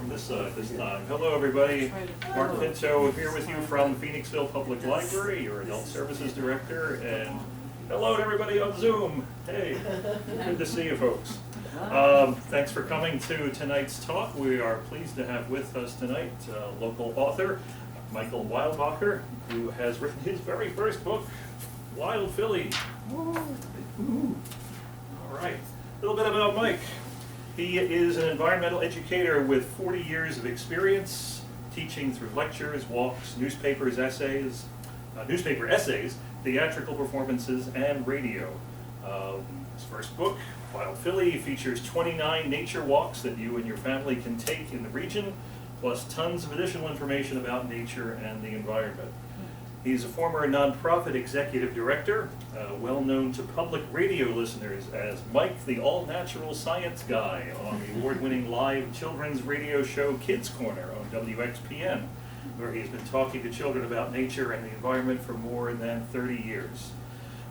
from this side this time. Hello, everybody. Mark Pinto here with you from Phoenixville Public Library, your Adult Services Director, and hello to everybody on Zoom. Hey, good to see you folks. Thanks for coming to tonight's talk. We are pleased to have with us tonight local author Mike Weilbacher, who has written his very first book, Wild Philly. All right, a little bit about Mike. He is an environmental educator with 40 years of experience teaching through lectures, walks, newspaper essays, theatrical performances, and radio. His first book, Wild Philly, features 29 nature walks that you and your family can take in the region, plus tons of additional information about nature and the environment. He's a former nonprofit executive director, well known to public radio listeners as Mike the All-Natural Science Guy on the award-winning live children's radio show Kids Corner on WXPN, where he's been talking to children about nature and the environment for more than 30 years.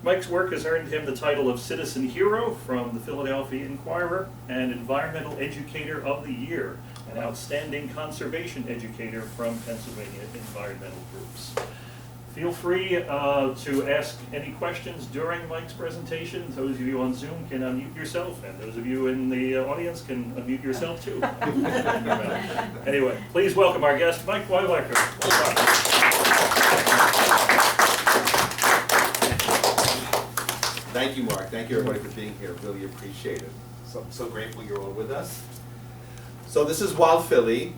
Mike's work has earned him the title of Citizen Hero from the Philadelphia Inquirer and Environmental Educator of the Year, an outstanding conservation educator from Pennsylvania environmental groups. Feel free to ask any questions during Mike's presentation. Those of you on Zoom can unmute yourself, and those of you in the audience can unmute yourself too. Anyway, please welcome our guest, Mike Weilbacher. Thank you, Mark. Thank you, everybody, for being here. Really appreciate it. So I'm so grateful you're all with us. So this is Wild Philly.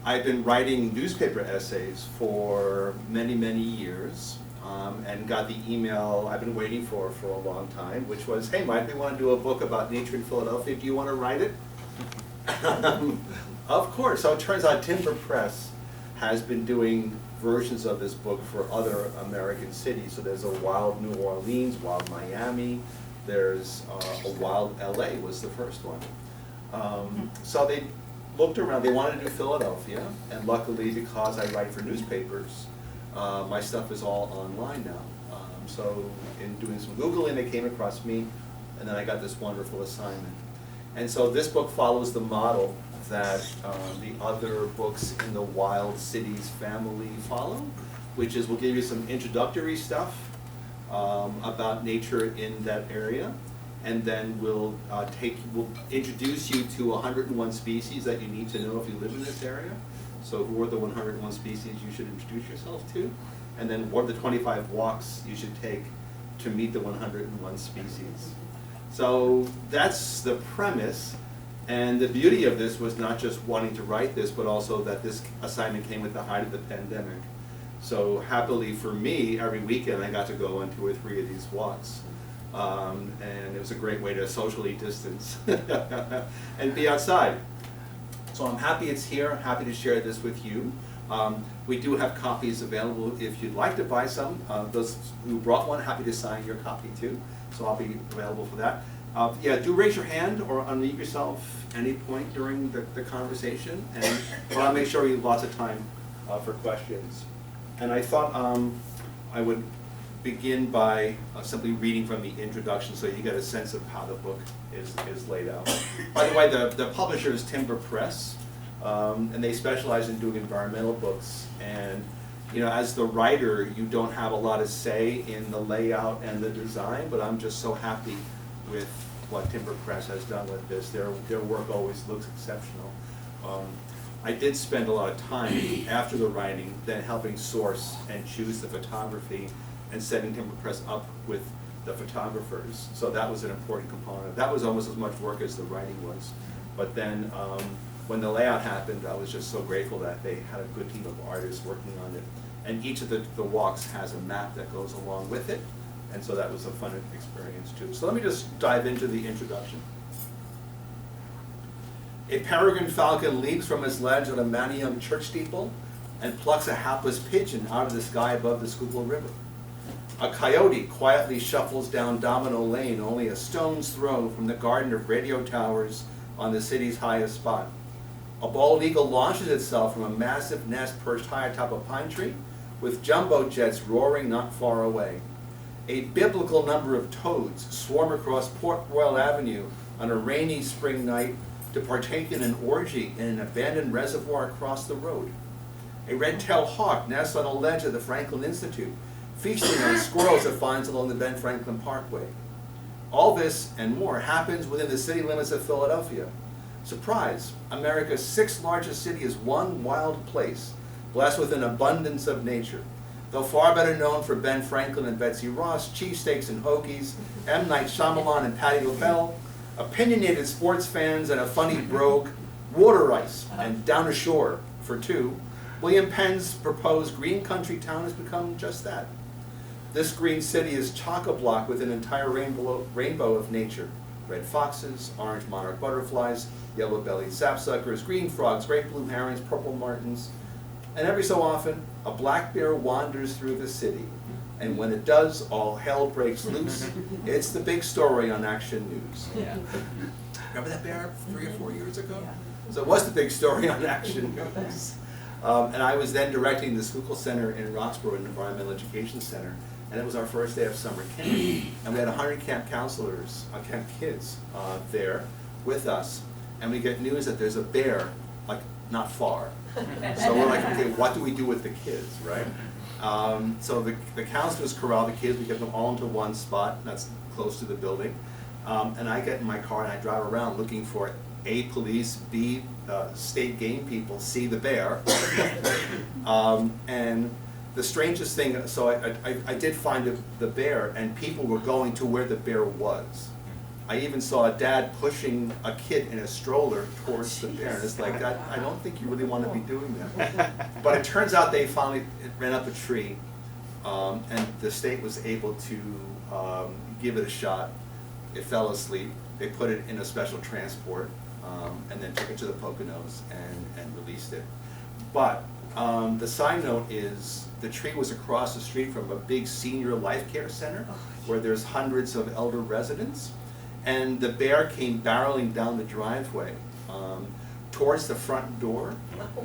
I've been writing newspaper essays for many, many years, and got the email I've been waiting for a long time, which was, hey, Mike, we want to do a book about nature in Philadelphia. Do you want to write it? Of course. So it turns out Timber Press has been doing versions of this book for other American cities. So there's a Wild New Orleans, Wild Miami, there's a Wild LA was the first one. So they looked around, they wanted to do Philadelphia, and luckily because I write for newspapers, my stuff is all online now. So in doing some Googling, they came across me, and then I got this wonderful assignment. And so this book follows the model that the other books in the Wild Cities family follow, which is we'll give you some introductory stuff about nature in that area, and then we'll introduce you to 101 species that you need to know if you live in this area. So who are the 101 species you should introduce yourself to? And then what are the 25 walks you should take to meet the 101 species? So that's the premise. And the beauty of this was not just wanting to write this, but also that this assignment came at the height of the pandemic. So happily for me, every weekend I got to go on 2 or 3 of these walks. And it was a great way to socially distance and be outside. So I'm happy it's here, I'm happy to share this with you. We do have copies available if you'd like to buy some. Those who brought one, happy to sign your copy too. So I'll be available for that. Yeah, do raise your hand or unmute yourself any point during the conversation, and I'll make sure you have lots of time for questions. And I thought I would begin by simply reading from the introduction so you get a sense of how the book is laid out. By the way, the publisher is Timber Press, and they specialize in doing environmental books. And you know, as the writer, you don't have a lot of say in the layout and the design, but I'm just so happy with what Timber Press has done with this. Their work always looks exceptional. I did spend a lot of time after the writing then helping source and choose the photography and setting Timber Press up with the photographers. So that was an important component. That was almost as much work as the writing was. But then when the layout happened, I was just so grateful that they had a good team of artists working on it. And each of the walks has a map that goes along with it. And so that was a fun experience too. So let me just dive into the introduction. A peregrine falcon leaps from its ledge on a Manayunk church steeple and plucks a hapless pigeon out of the sky above the Schuylkill River. A coyote quietly shuffles down Domino Lane, only a stone's throw from the garden of radio towers on the city's highest spot. A bald eagle launches itself from a massive nest perched high atop a pine tree, with jumbo jets roaring not far away. A biblical number of toads swarm across Port Royal Avenue on a rainy spring night, to partake in an orgy in an abandoned reservoir across the road. A red-tailed hawk nests on a ledge at the Franklin Institute, feasting on squirrels it finds along the Ben Franklin Parkway. All this and more happens within the city limits of Philadelphia. Surprise, America's 6th largest city is one wild place, blessed with an abundance of nature. Though far better known for Ben Franklin and Betsy Ross, cheesesteaks and hoagies, M. Night Shyamalan and Patti LaBelle, opinionated sports fans and a funny brogue, water ice and down ashore for two, William Penn's proposed green country town has become just that. This green city is chock-a-block with an entire rainbow of nature. Red foxes, orange monarch butterflies, yellow-bellied sapsuckers, green frogs, great blue herons, purple martins. And every so often, a black bear wanders through the city. And when it does, all hell breaks loose. It's the big story on Action News. Yeah. Remember that bear 3 or 4 years ago? Yeah. So it was the big story on Action News. And I was then directing the Schuylkill Center in Roxborough, an environmental education center. And it was our first day of summer camp. And we had 100 camp counselors, camp kids there with us. And we get news that there's a bear, like, not far. So we're like, okay, what do we do with the kids, right? So the counselors corral the kids, we get them all into one spot that's close to the building. And I get in my car and I drive around looking for A, police, B, state game people, C, the bear. And the strangest thing, so I did find the bear, and people were going to where the bear was. I even saw a dad pushing a kid in a stroller towards the bear, and it's like, I don't think you really want to be doing that. But it turns out they finally ran up a tree, and the state was able to give it a shot. It fell asleep. They put it in a special transport, and then took it to the Poconos and released it. But the side note is the tree was across the street from a big senior life care center where there's hundreds of elder residents. And the bear came barreling down the driveway towards the front door.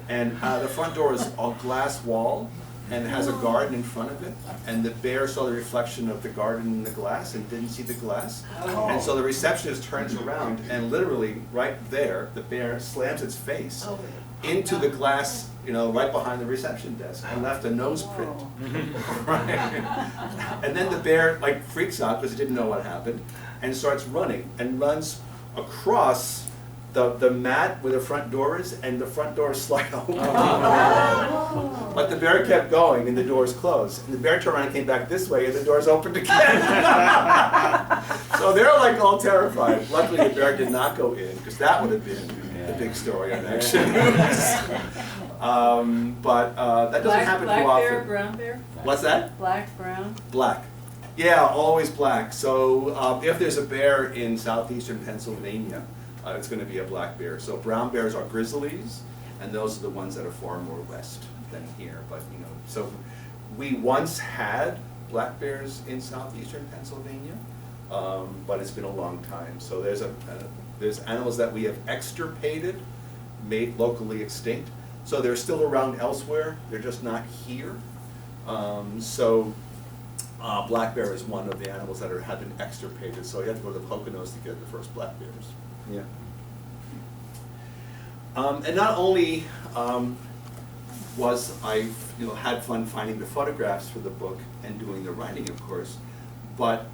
And the front door is a glass wall and has a garden in front of it. And the bear saw the reflection of the garden in the glass and didn't see the glass. And so the receptionist turns around and literally right there, the bear slams its face into the glass, right behind the reception desk, and left a nose print. Right? And then the bear freaks out because it didn't know what happened, and starts running and runs across the mat where the front door is, and the front door slide open. But the bear kept going and the doors closed. And the bear turned around and came back this way and the doors opened again. So they're all terrified. Luckily the bear did not go in, because that would have been the big story on Action News. But that doesn't happen too often. Black bear, brown bear? What's that? Black, brown? Black. Yeah, always black. So if there's a bear in southeastern Pennsylvania, it's going to be a black bear. So brown bears are grizzlies, and those are the ones that are far more west than here. But so we once had black bears in southeastern Pennsylvania, but it's been a long time. So there's animals that we have extirpated, made locally extinct. So they're still around elsewhere. They're just not here. Black bear is one of the animals that have been extirpated. So you have to go to the Poconos to get the first black bears. Yeah. And not only was I had fun finding the photographs for the book and doing the writing, of course, but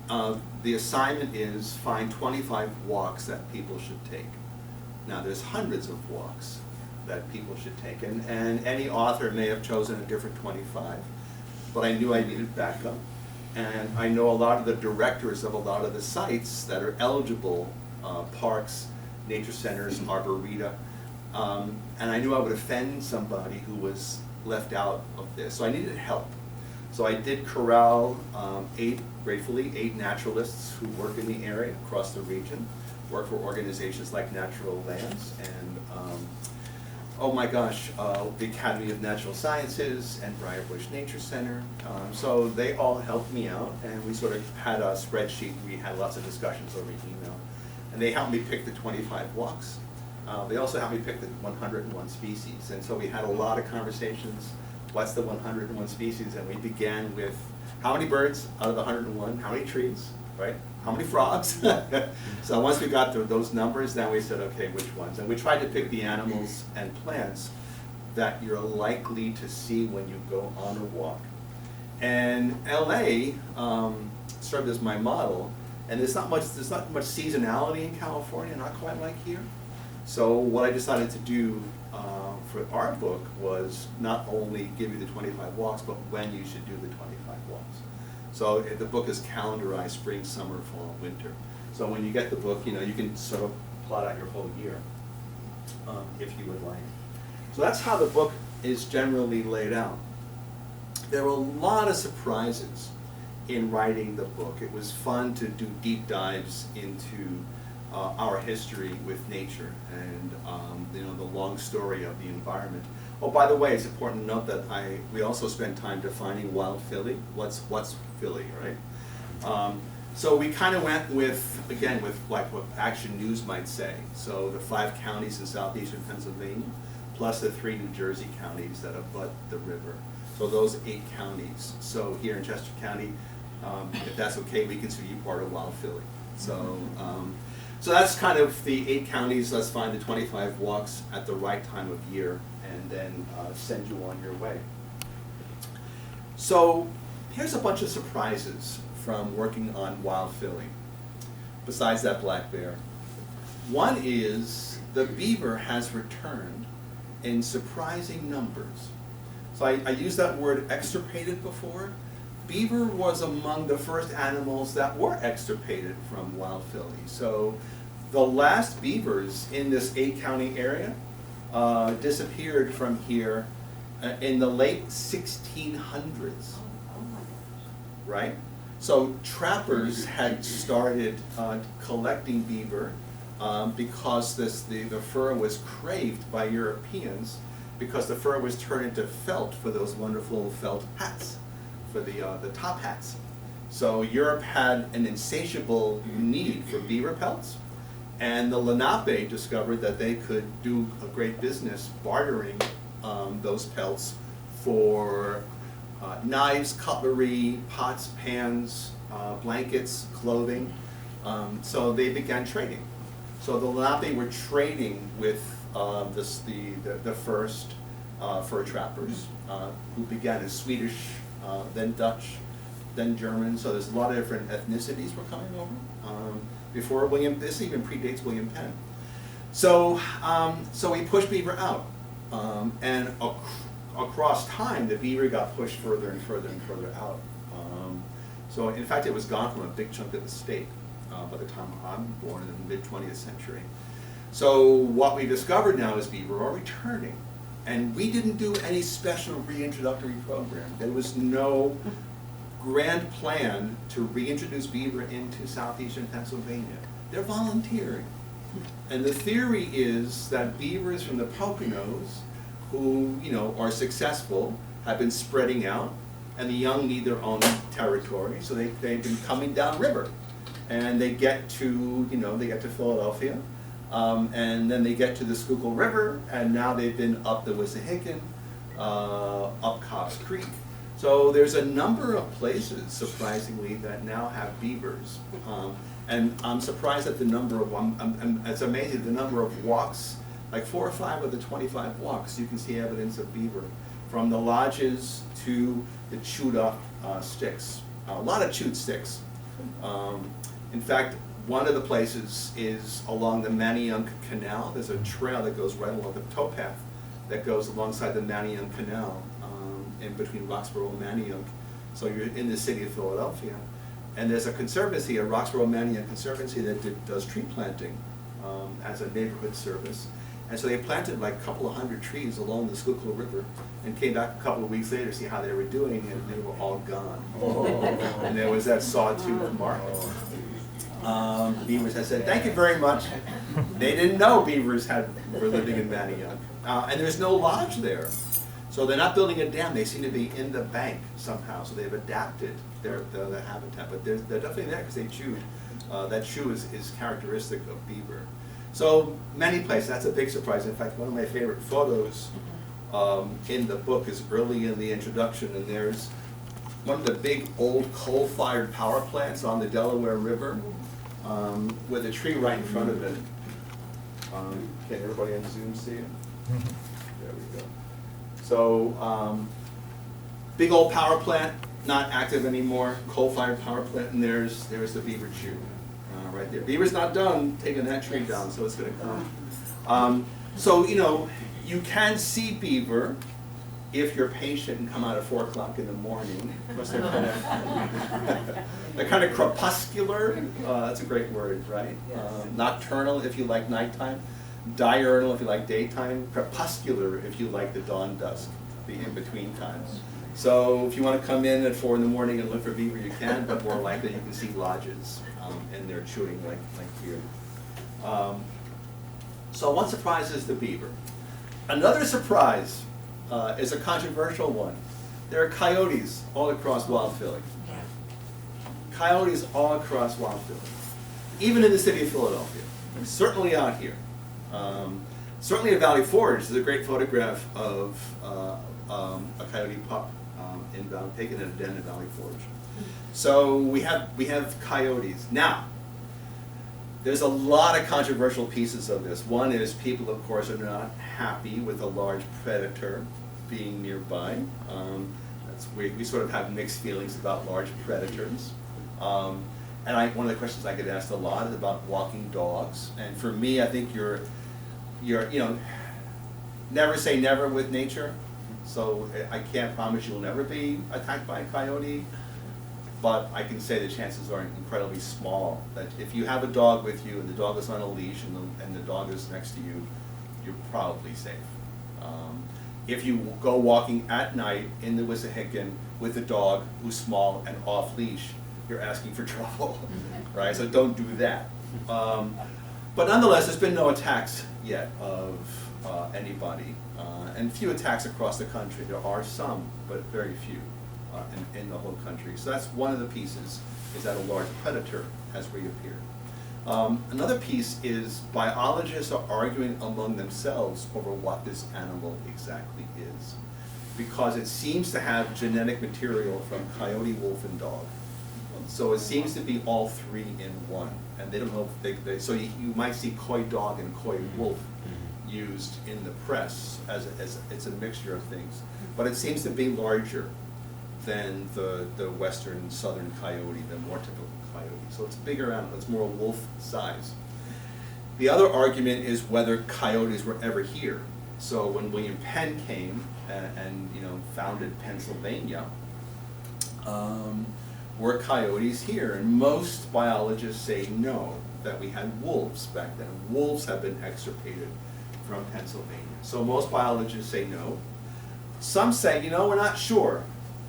the assignment is find 25 walks that people should take. Now there's hundreds of walks that people should take, and any author may have chosen a different 25, but I knew I needed backup. And I know a lot of the directors of a lot of the sites that are eligible, parks, nature centers, arboreta, and I knew I would offend somebody who was left out of this, so I needed help. So I did corral gratefully, eight naturalists who work in the area across the region, work for organizations like Natural Lands and oh my gosh, the Academy of Natural Sciences and Briarbush Nature Center. So they all helped me out, and we sort of had a spreadsheet. We had lots of discussions over email. And they helped me pick the 25 walks. They also helped me pick the 101 species. And so we had a lot of conversations. What's the 101 species? And we began with how many birds out of the 101? How many trees, right? how many frogs? So once we got to those numbers, then we said, okay, which ones? And we tried to pick the animals and plants that you're likely to see when you go on a walk. And LA served as my model, and there's not much seasonality in California, not quite like here. So what I decided to do for our book was not only give you the 25 walks, but when you should do the 25 walks. So the book is calendarized spring, summer, fall, winter. So when you get the book, you can sort of plot out your whole year, if you would like. So that's how the book is generally laid out. There were a lot of surprises in writing the book. It was fun to do deep dives into our history with nature and the long story of the environment. Oh, by the way, it's important to note that we also spent time defining wild Philly. What's Philly, right? So we kind of went with like what Action News might say. So the 5 counties in southeastern Pennsylvania, plus the 3 New Jersey counties that abut the river. So those 8 counties. So here in Chester County, if that's okay, we consider you part of wild Philly. So that's kind of the 8 counties. Let's find the 25 walks at the right time of year and then send you on your way. So here's a bunch of surprises from working on wild Philly, besides that black bear. One is the beaver has returned in surprising numbers. So I used that word extirpated before. Beaver was among the first animals that were extirpated from wild Philly. So the last beavers in this 8-county area disappeared from here in the late 1600s, right? So trappers had started collecting beaver because the fur was craved by Europeans, because the fur was turned into felt for those wonderful felt hats, for the top hats. So Europe had an insatiable need for beaver pelts, and the Lenape discovered that they could do a great business bartering those pelts for knives, cutlery, pots, pans, blankets, clothing. So they began trading. So the Lenape were trading with the first fur trappers, who began as Swedish, then Dutch, then German. So there's a lot of different ethnicities were coming over. Before this even predates William Penn. So we pushed beaver out, and across time, the beaver got pushed further and further and further out. So in fact, it was gone from a big chunk of the state by the time I'm born in the mid-20th century. So what we discovered now is beaver are returning, and we didn't do any special reintroductory program. There was no grand plan to reintroduce beaver into southeastern Pennsylvania. They're volunteering. And the theory is that beavers from the Poconos who are successful have been spreading out, and the young need their own territory, so they've been coming downriver. And they get to Philadelphia, and then they get to the Schuylkill River, and now they've been up the Wissahickon, up Cobb's Creek. So there's a number of places, surprisingly, that now have beavers. And I'm surprised at the number of, it's amazing, the number of walks, like 4 or 5 of the 25 walks, you can see evidence of beaver. From the lodges to the chewed up sticks. A lot of chewed sticks. In fact, one of the places is along the Manayunk Canal. There's a trail that goes right along the towpath that goes alongside the Manayunk Canal, in between Roxborough and Manayunk. So you're in the city of Philadelphia. And there's a conservancy, a Roxborough Manayunk Conservancy, that does tree planting as a neighborhood service. And so they planted like a couple of 100 trees along the Schuylkill River and came back a couple of weeks later to see how they were doing, and they were all gone. And there was that sawtooth mark. The beavers had said, "Thank you very much." They didn't know beavers were living in Manayunk. And there's no lodge there. So they're not building a dam, they seem to be in the bank somehow, so they've adapted their habitat. But they're definitely there because they chewed. That chew is characteristic of beaver. So many places, that's a big surprise. In fact, one of my favorite photos in the book is early in the introduction, and there's one of the big old coal-fired power plants on the Delaware River, with a tree right in front of it. Can everybody on Zoom see it? There we go. So, big old power plant, not active anymore, coal-fired power plant, and there's the beaver chew right there. Beaver's not done taking that tree down, so it's going to come. So, you know, you can see beaver if you're patient and come out at 4 o'clock in the morning, because they're kind of crepuscular. That's a great word, right? Nocturnal if you like nighttime, diurnal if you like daytime, crepuscular if you like the dawn dusk, the in-between times. So if you want to come in at 4 in the morning and look for beaver, you can, but more likely you can see lodges, and they're chewing like here. So one surprise is the beaver. Another surprise is a controversial one. There are coyotes all across Wild Philly. Coyotes all across Wild Philly, even in the city of Philadelphia, certainly out here. Certainly at Valley Forge, there's a great photograph of a coyote pup taken in a den at Valley Forge. So we have coyotes. Now, there's a lot of controversial pieces of this. One is people, of course, are not happy with a large predator being nearby. We sort of have mixed feelings about large predators. And one of the questions I get asked a lot is about walking dogs. And for me, I think you're never say never with nature. So I can't promise you'll never be attacked by a coyote, but I can say the chances are incredibly small that if you have a dog with you and the dog is on a leash and the dog is next to you, you're probably safe. If you go walking at night in the Wissahickon with a dog who's small and off leash, you're asking for trouble, right? So don't do that. But nonetheless, there's been no attacks yet of anybody, and few attacks across the country. There are some, but very few in the whole country. So that's one of the pieces, is that a large predator has reappeared. Another piece is biologists are arguing among themselves over what this animal exactly is, because it seems to have genetic material from coyote, wolf, and dog. So it seems to be all three in one, and they don't know if so you might see coy dog and coy wolf used in the press as it's a mixture of things, but it seems to be larger than the western southern coyote, the more typical coyote. So it's a bigger animal, it's more wolf size. The other argument is whether coyotes were ever here. So when William Penn came and founded Pennsylvania, were coyotes here? And most biologists say no, that we had wolves back then. Wolves have been extirpated from Pennsylvania. So most biologists say no. Some say, we're not sure,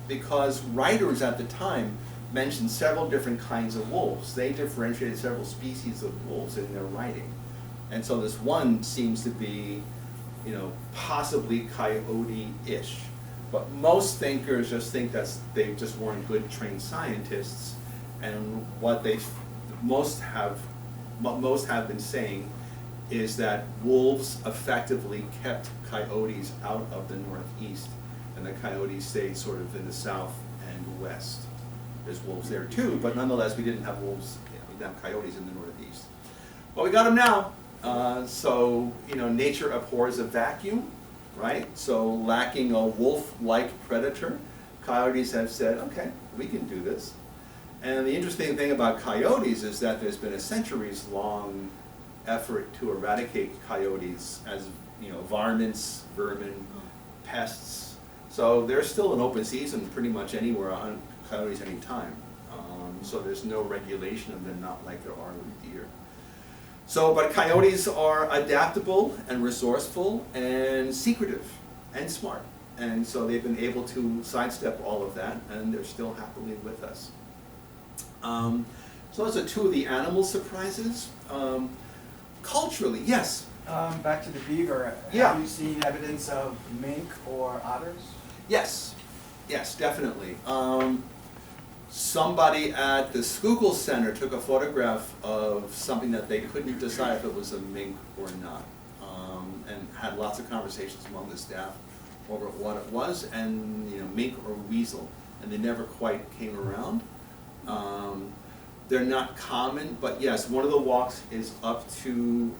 because writers at the time mentioned several different kinds of wolves. They differentiated several species of wolves in their writing. And so this one seems to be, possibly coyote-ish. But most thinkers just think they just weren't good trained scientists, and what most have been saying is that wolves effectively kept coyotes out of the Northeast, and the coyotes stayed sort of in the South and West. There's wolves there too, but nonetheless we didn't have wolves, we didn't have coyotes in the Northeast. Well, we got them now. So nature abhors a vacuum. Right? So lacking a wolf-like predator, coyotes have said, okay, we can do this. And the interesting thing about coyotes is that there's been a centuries-long effort to eradicate coyotes as, varmints, vermin, pests. So there's still an open season pretty much anywhere on coyotes anytime. So there's no regulation of them, not like there are with deer. So, but coyotes are adaptable and resourceful and secretive and smart. And so they've been able to sidestep all of that, and they're still happily with us. So those are two of the animal surprises. Culturally, yes? Back to the beaver. Yeah. Have you seen evidence of mink or otters? Yes, definitely. Somebody at the Schuylkill Center took a photograph of something that they couldn't decide if it was a mink or not, and had lots of conversations among the staff over what it was, and mink or weasel. and they never quite came around. They're not common, but yes, one of the walks is up to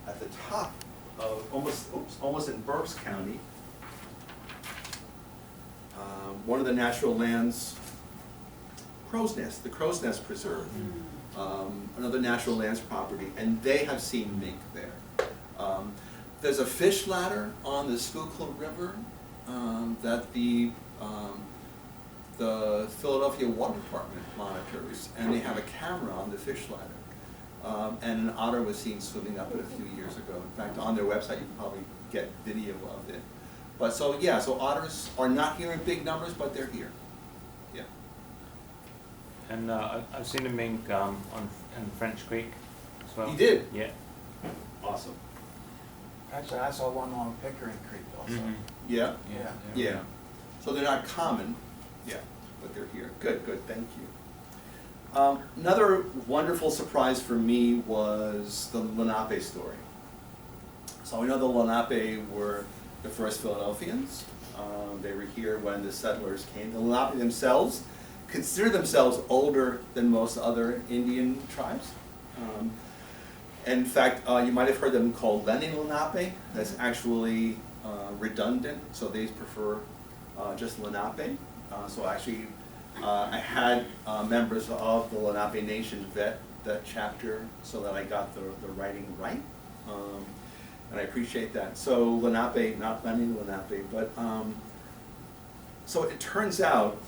at the top of almost in Berks County. One of the natural lands, the Crow's Nest Preserve, another natural lands property, and they have seen mink there. There's a fish ladder on the Schuylkill River that the Philadelphia Water Department monitors, and they have a camera on the fish ladder. And an otter was seen swimming up it a few years ago. In fact, on their website you can probably get video of it. But so yeah, so otters are not here in big numbers, but they're here. Yeah. And I've seen a mink on French Creek as well. You did? Yeah. Awesome. Actually, I saw one on Pickering Creek also. Mhm. Yeah? Yeah. Yeah. So they're not common, yeah, but they're here. Good, good, thank you. Another wonderful surprise for me was the Lenape story. So we know the Lenape were the first Philadelphians. They were here when the settlers came. The Lenape themselves consider themselves older than most other Indian tribes. In fact, you might have heard them called Lenni Lenape. That's actually redundant, so they prefer just Lenape. So actually, I had members of the Lenape Nation vet that chapter so that I got the writing right. And I appreciate that. So Lenape, not Lenni Lenape, but so it turns out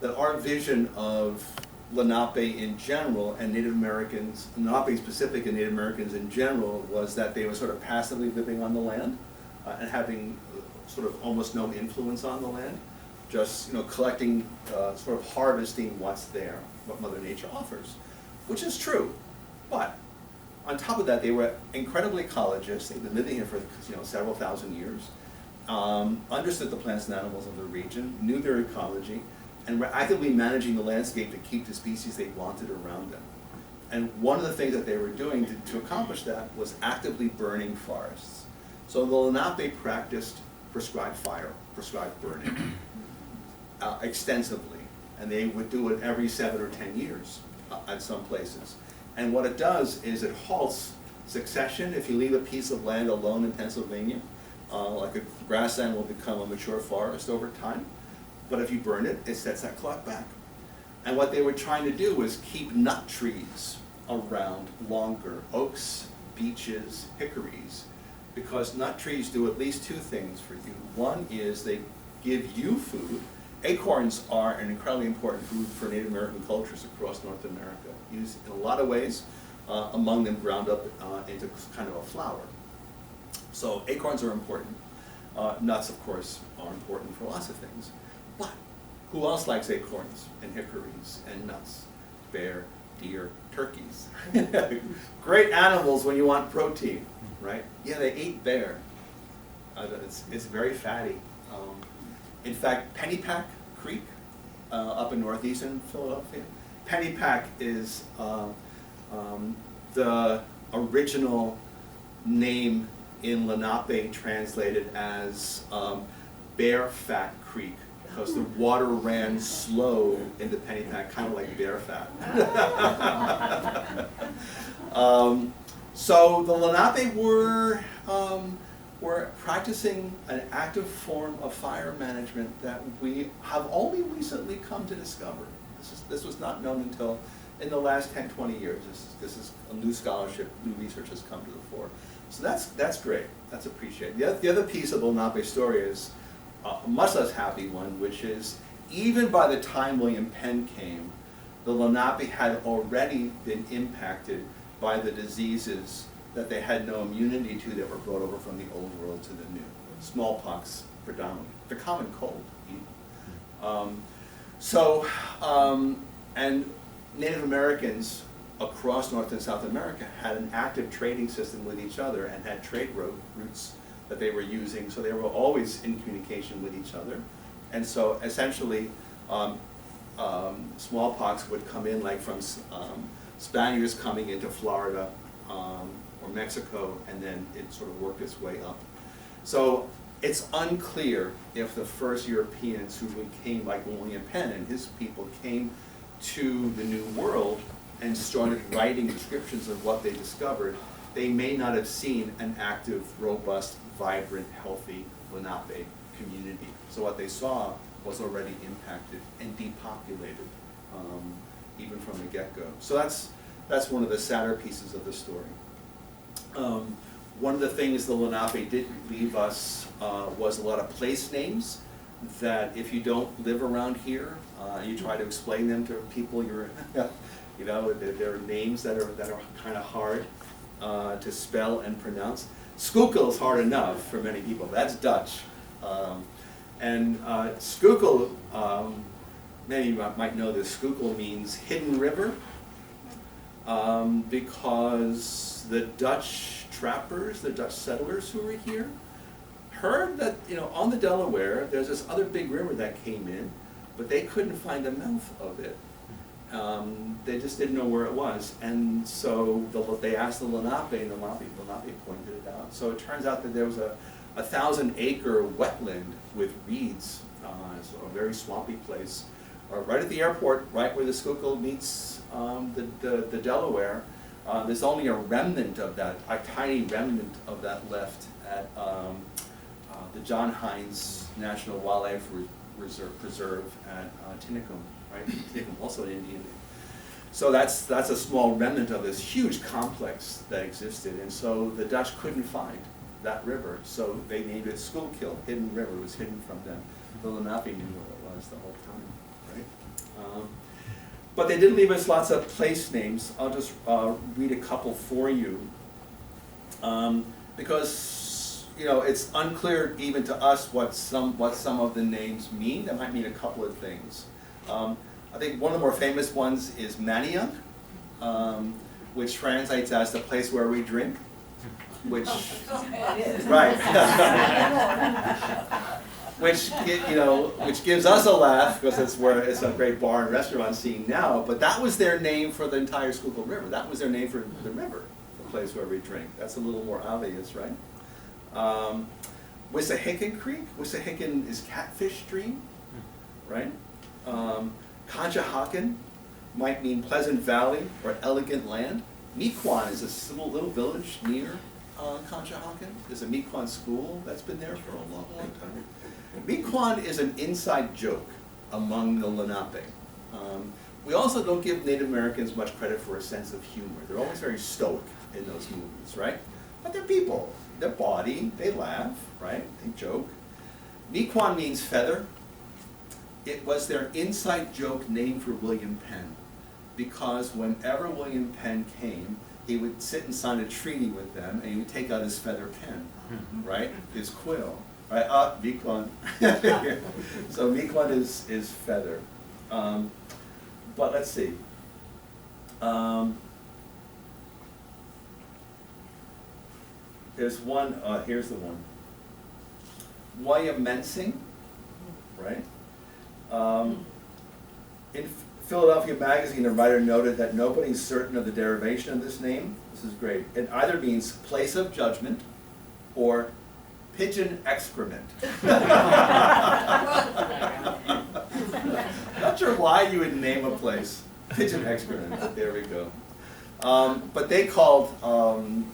that our vision of Lenape in general and Native Americans, Lenape specific and Native Americans in general, was that they were sort of passively living on the land and having sort of almost no influence on the land, just collecting, sort of harvesting what's there, what Mother Nature offers, which is true. But on top of that, they were incredibly ecologists. They've been living here for several thousand years, understood the plants and animals of the region, knew their ecology, and were actively managing the landscape to keep the species they wanted around them. And one of the things that they were doing to accomplish that was actively burning forests. So the Lenape practiced prescribed fire, prescribed burning, extensively, and they would do it every 7 or 10 years at some places. And what it does is it halts succession. If you leave a piece of land alone in Pennsylvania, like a grassland will become a mature forest over time. But if you burn it, it sets that clock back. And what they were trying to do was keep nut trees around longer, oaks, beeches, hickories, because nut trees do at least two things for you. One is they give you food. Acorns are an incredibly important food for Native American cultures across North America, used in a lot of ways, among them ground up into kind of a flour. So acorns are important. Nuts, of course, are important for lots of things. But who else likes acorns and hickories and nuts? Bear, deer, turkeys. Great animals when you want protein, right? Yeah, they ate bear. It's very fatty. In fact, Pennypack Creek, up in northeastern Philadelphia, Pennypack is the original name in Lenape translated as Bear Fat Creek, because the water ran slow into Pennypack, kind of like bear fat. So the Lenape were practicing an active form of fire management that we have only recently come to discover. This was not known until in the last 10, 20 years. This is a new scholarship, new research has come to the fore. So that's great, that's appreciated. The other piece of the Lenape story is a much less happy one, which is even by the time William Penn came, the Lenape had already been impacted by the diseases that they had no immunity to that were brought over from the old world to the new. Smallpox predominantly, the common cold. And Native Americans across North and South America had an active trading system with each other and had trade routes that they were using, so they were always in communication with each other. And so essentially, smallpox would come in like from Spaniards coming into Florida or Mexico, and then it sort of worked its way up. So It's unclear if the first Europeans who came, like William Penn and his people, came to the New World and started writing descriptions of what they discovered. They may not have seen an active, robust, vibrant, healthy Lenape community. So what they saw was already impacted and depopulated, even from the get-go. So that's one of the sadder pieces of the story. One of the things the Lenape did leave us was a lot of place names that if you don't live around here, you try to explain them to people, you know, there are names that are kind of hard to spell and pronounce. Schuylkill is hard enough for many people. That's Dutch. And Schuylkill, many might know this, Schuylkill means hidden river, because the Dutch trappers, the Dutch settlers who were here, heard that, you know, on the Delaware, there's this other big river that came in, but they couldn't find the mouth of it. They just didn't know where it was. And so they asked the Lenape, and the Lenape pointed it out. So it turns out that there was a 1,000-acre wetland with reeds, so a very swampy place, right at the airport, right where the Schuylkill meets the Delaware. There's only a remnant of that, a tiny remnant of that left at the John Hines National Wildlife Preserve at Tinicum, right? Tinicum, also an Indian name. So that's a small remnant of this huge complex that existed, and so the Dutch couldn't find that river, so they named it Schuylkill, hidden river. It was hidden from them. The Lenape knew where it was the whole time, right? But they did leave us lots of place names. I'll just read a couple for you, because you know it's unclear even to us what some of the names mean. That might mean a couple of things. I think one of the more famous ones is Manayunk, which translates as the place where we drink, which right, which gives us a laugh because it's a great bar and restaurant scene now. But that was their name for the entire Schuylkill River. That was their name for the river, the place where we drink. That's a little more obvious, right? Wissahickon Creek. Wissahickon is Catfish Stream, right? Conshohocken might mean Pleasant Valley or Elegant Land. Mequon is a little village near Conshohocken. There's a Mequon school that's been there for a long, long time. Mequon is an inside joke among the Lenape. We also don't give Native Americans much credit for a sense of humor. They're always very stoic in those movies, right? But they're people. They're bawdy. They laugh, right? They joke. Mequon means feather. It was their inside joke name for William Penn, because whenever William Penn came, he would sit and sign a treaty with them, and he would take out his feather pen, right? His quill, right? Mequon. So Mequon is feather. But let's see. There's one, here's the one. Wyomensing, right? In Philadelphia Magazine, a writer noted that nobody's certain of the derivation of this name. This is great. It either means place of judgment or pigeon excrement. Not sure why you would name a place pigeon excrement, but there we go. But they called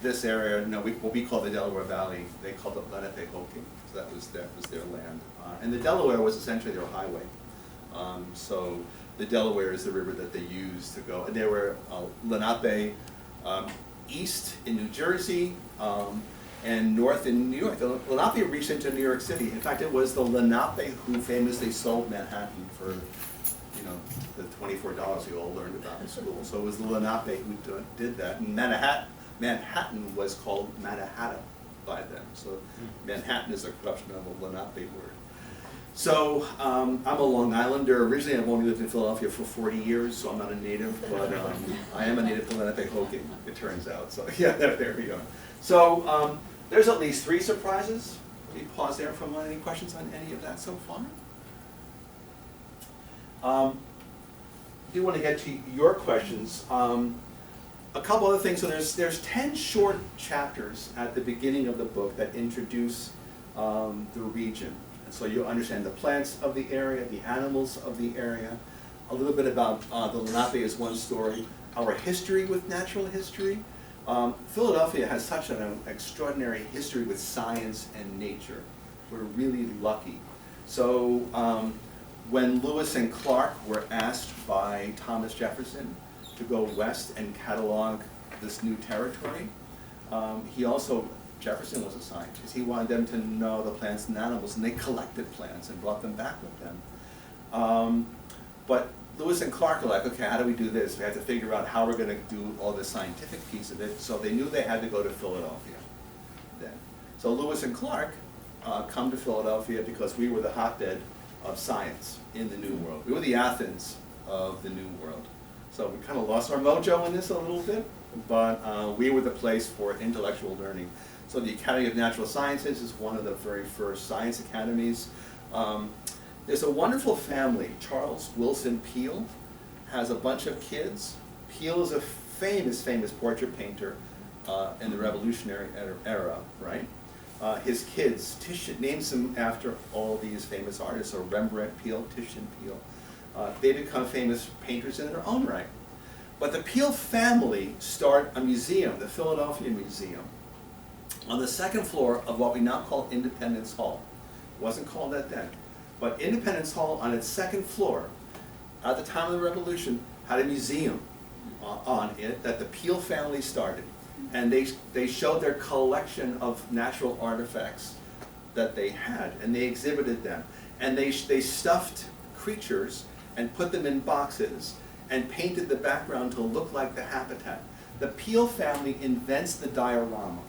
this area, what we call the Delaware Valley, they called it Lenapehoking. So that was their land. And the Delaware was essentially their highway. So the Delaware is the river that they used to go. And there were Lenape east in New Jersey and north in New York. The Lenape reached into New York City. In fact, it was the Lenape who famously sold Manhattan for, the $24 we all learned about in school. So it was the Lenape who did that. And Manhattan was called Mannahatta by them. So Manhattan is a corruption of a Lenape word. So I'm a Long Islander. Originally, I've only lived in Philadelphia for 40 years, so I'm not a native, but I am a native to Lenapehoking, it turns out. So yeah, there we go. So there's at least 3 surprises. Let me pause there for a moment. Any questions on any of that so far? I do want to get to your questions. A couple other things. So there's 10 short chapters at the beginning of the book that introduce the region. And so you'll understand the plants of the area, the animals of the area, a little bit about the Lenape is one story, our history with natural history. Philadelphia has such an extraordinary history with science and nature. We're really lucky. So when Lewis and Clark were asked by Thomas Jefferson to go west and catalog this new territory, Jefferson was a scientist. He wanted them to know the plants and animals, and they collected plants and brought them back with them. But Lewis and Clark are like, okay, how do we do this? We have to figure out how we're going to do all the scientific piece of it. So they knew they had to go to Philadelphia then. So Lewis and Clark come to Philadelphia because we were the hotbed of science in the New World. We were the Athens of the New World. So we kind of lost our mojo in this a little bit, but we were the place for intellectual learning. So the Academy of Natural Sciences is one of the very first science academies. There's a wonderful family. Charles Wilson Peale has a bunch of kids. Peale is a famous portrait painter in the Revolutionary era, right? His kids, Titian, names them after all these famous artists, so Rembrandt Peale, Titian Peale. They become famous painters in their own right. But the Peale family start a museum, the Philadelphia Museum, on the second floor of what we now call Independence Hall. It wasn't called that then. But Independence Hall on its second floor, at the time of the Revolution, had a museum on it that the Peale family started. And they showed their collection of natural artifacts that they had, and they exhibited them. And they stuffed creatures and put them in boxes and painted the background to look like the habitat. The Peale family invents the diorama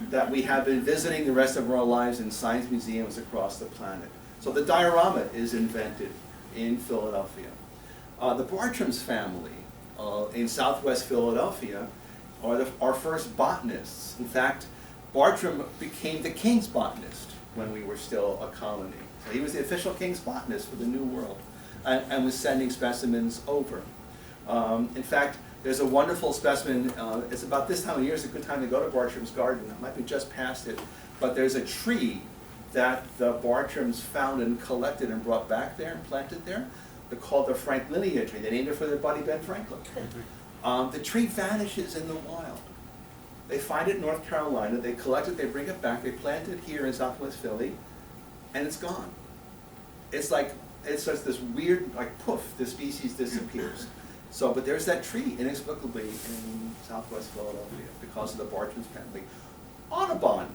that we have been visiting the rest of our lives in science museums across the planet. So the diorama is invented in Philadelphia. The Bartram's family in southwest Philadelphia are our first botanists. In fact, Bartram became the king's botanist when we were still a colony. So he was the official king's botanist for the New World and was sending specimens over. In fact, there's a wonderful specimen, it's about this time of year, it's a good time to go to Bartram's garden. I might be just past it, but there's a tree that the Bartrams found and collected and brought back there and planted there. They're called the Franklinia tree. They named it for their buddy Ben Franklin. The tree vanishes in the wild. They find it in North Carolina, they collect it, they bring it back, they plant it here in southwest Philly, and it's gone. It's just this weird, like poof, the species disappears. So, but there's that tree inexplicably in southwest Philadelphia because of the Bartram's family. Audubon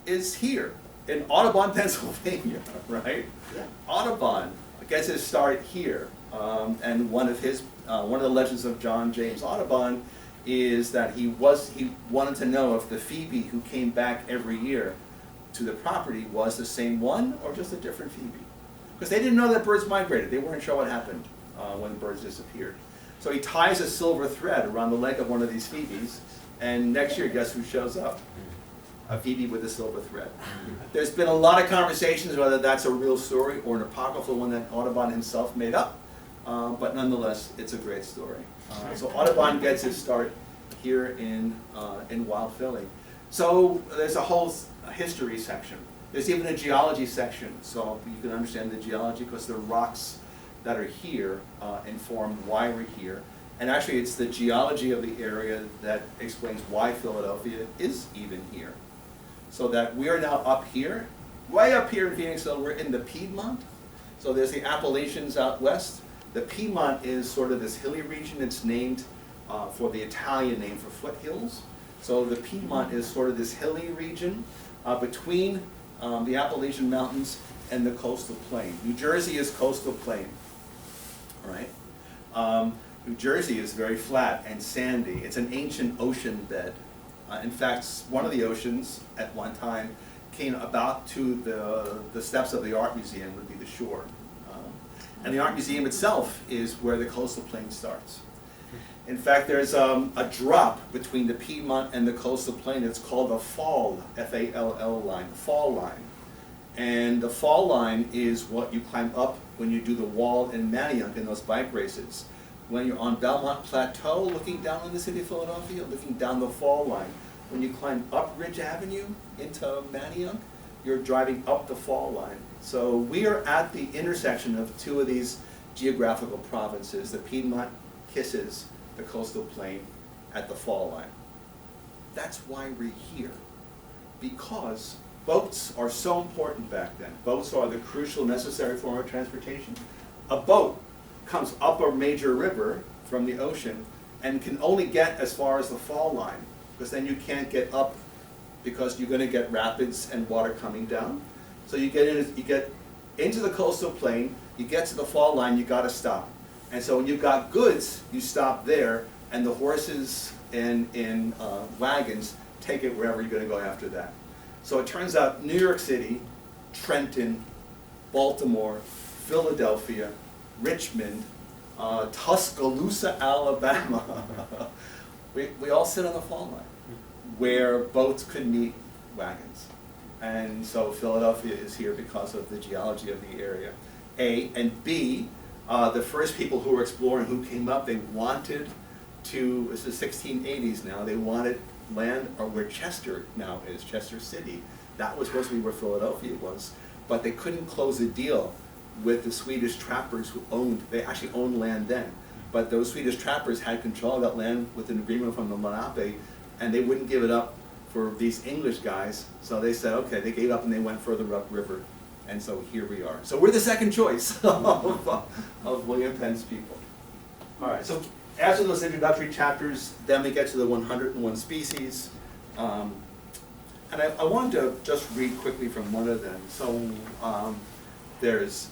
is here in Audubon, Pennsylvania, right? Yeah. Audubon gets his start here, and one of the legends of John James Audubon is that he wanted to know if the Phoebe who came back every year to the property was the same one or just a different Phoebe, because they didn't know that birds migrated. They weren't sure what happened when the birds disappeared. So he ties a silver thread around the leg of one of these Phoebes, and next year, guess who shows up? A Phoebe with a silver thread. There's been a lot of conversations whether that's a real story or an apocryphal one that Audubon himself made up, but nonetheless, it's a great story. So Audubon gets his start here in Wild Philly. So there's a whole history section. There's even a geology section, so you can understand the geology because the rocks that are here inform why we're here. And actually, it's the geology of the area that explains why Philadelphia is even here. So that we are now up here, way up here in Phoenixville, we're in the Piedmont. So there's the Appalachians out west. The Piedmont is sort of this hilly region. It's named for the Italian name for foothills. So the Piedmont is sort of this hilly region between the Appalachian Mountains and the coastal plain. New Jersey is coastal plain, right? New Jersey is very flat and sandy. It's an ancient ocean bed. In fact, one of the oceans at one time came about to the steps of the Art Museum, would be the shore. And the Art Museum itself is where the coastal plain starts. In fact, there's a drop between the Piedmont and the coastal plain. It's called the fall, F-A-L-L line, the fall line. And the fall line is what you climb up when you do the wall in Manayunk in those bike races. When you're on Belmont Plateau, looking down on the city of Philadelphia, looking down the fall line, when you climb up Ridge Avenue into Manayunk, you're driving up the fall line. So we are at the intersection of two of these geographical provinces. The Piedmont kisses the coastal plain at the fall line. That's why we're here, because boats are so important back then. Boats are the crucial, necessary form of transportation. A boat comes up a major river from the ocean and can only get as far as the fall line, because then you can't get up because you're going to get rapids and water coming down. So you get into the coastal plain, you get to the fall line, you got to stop. And so when you've got goods, you stop there, and the horses and wagons take it wherever you're going to go after that. So it turns out New York City, Trenton, Baltimore, Philadelphia, Richmond, Tuscaloosa, Alabama, we all sit on the fall line where boats could meet wagons. And so Philadelphia is here because of the geology of the area, A. And B, the first people who were exploring, who came up, they wanted to, this is 1680s now, they wanted land where Chester now is, Chester City. That was supposed to be where Philadelphia was, but they couldn't close a deal with the Swedish trappers who they actually owned land then. But those Swedish trappers had control of that land with an agreement from the Lenape, and they wouldn't give it up for these English guys. So they said, okay, they gave up and they went further upriver. And so here we are. So we're the second choice of William Penn's people. All right, so after those introductory chapters, then we get to the 101 species. And I wanted to just read quickly from one of them. So there's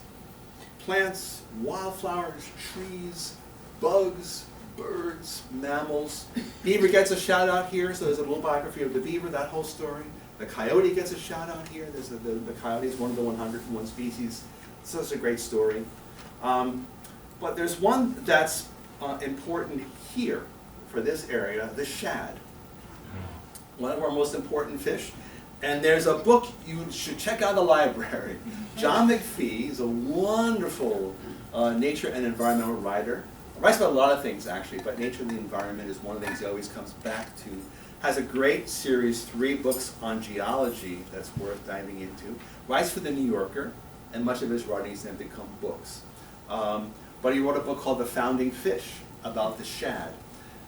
plants, wildflowers, trees, bugs, birds, mammals. Beaver gets a shout out here, so there's a little biography of the beaver, that whole story. The coyote gets a shout out here. There's the coyote is one of the 101 species. So it's a great story. But there's one that's important here for this area, the shad. One of our most important fish. And there's a book you should check out in the library. John McPhee is a wonderful nature and environmental writer. Writes about a lot of things actually, but nature and the environment is one of the things he always comes back to. Has a great series, 3 books on geology that's worth diving into. Writes for the New Yorker, and much of his writings then become books. But he wrote a book called The Founding Fish about the shad.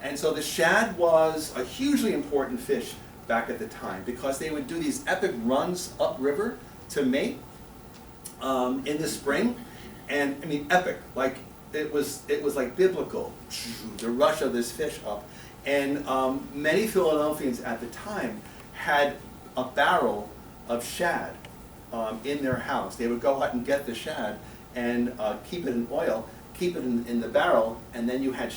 And so the shad was a hugely important fish back at the time because they would do these epic runs upriver to mate in the spring. And I mean epic, like it was like biblical, the rush of this fish up. And many Philadelphians at the time had a barrel of shad in their house. They would go out and get the shad and keep it in oil, keep it in the barrel, and then you had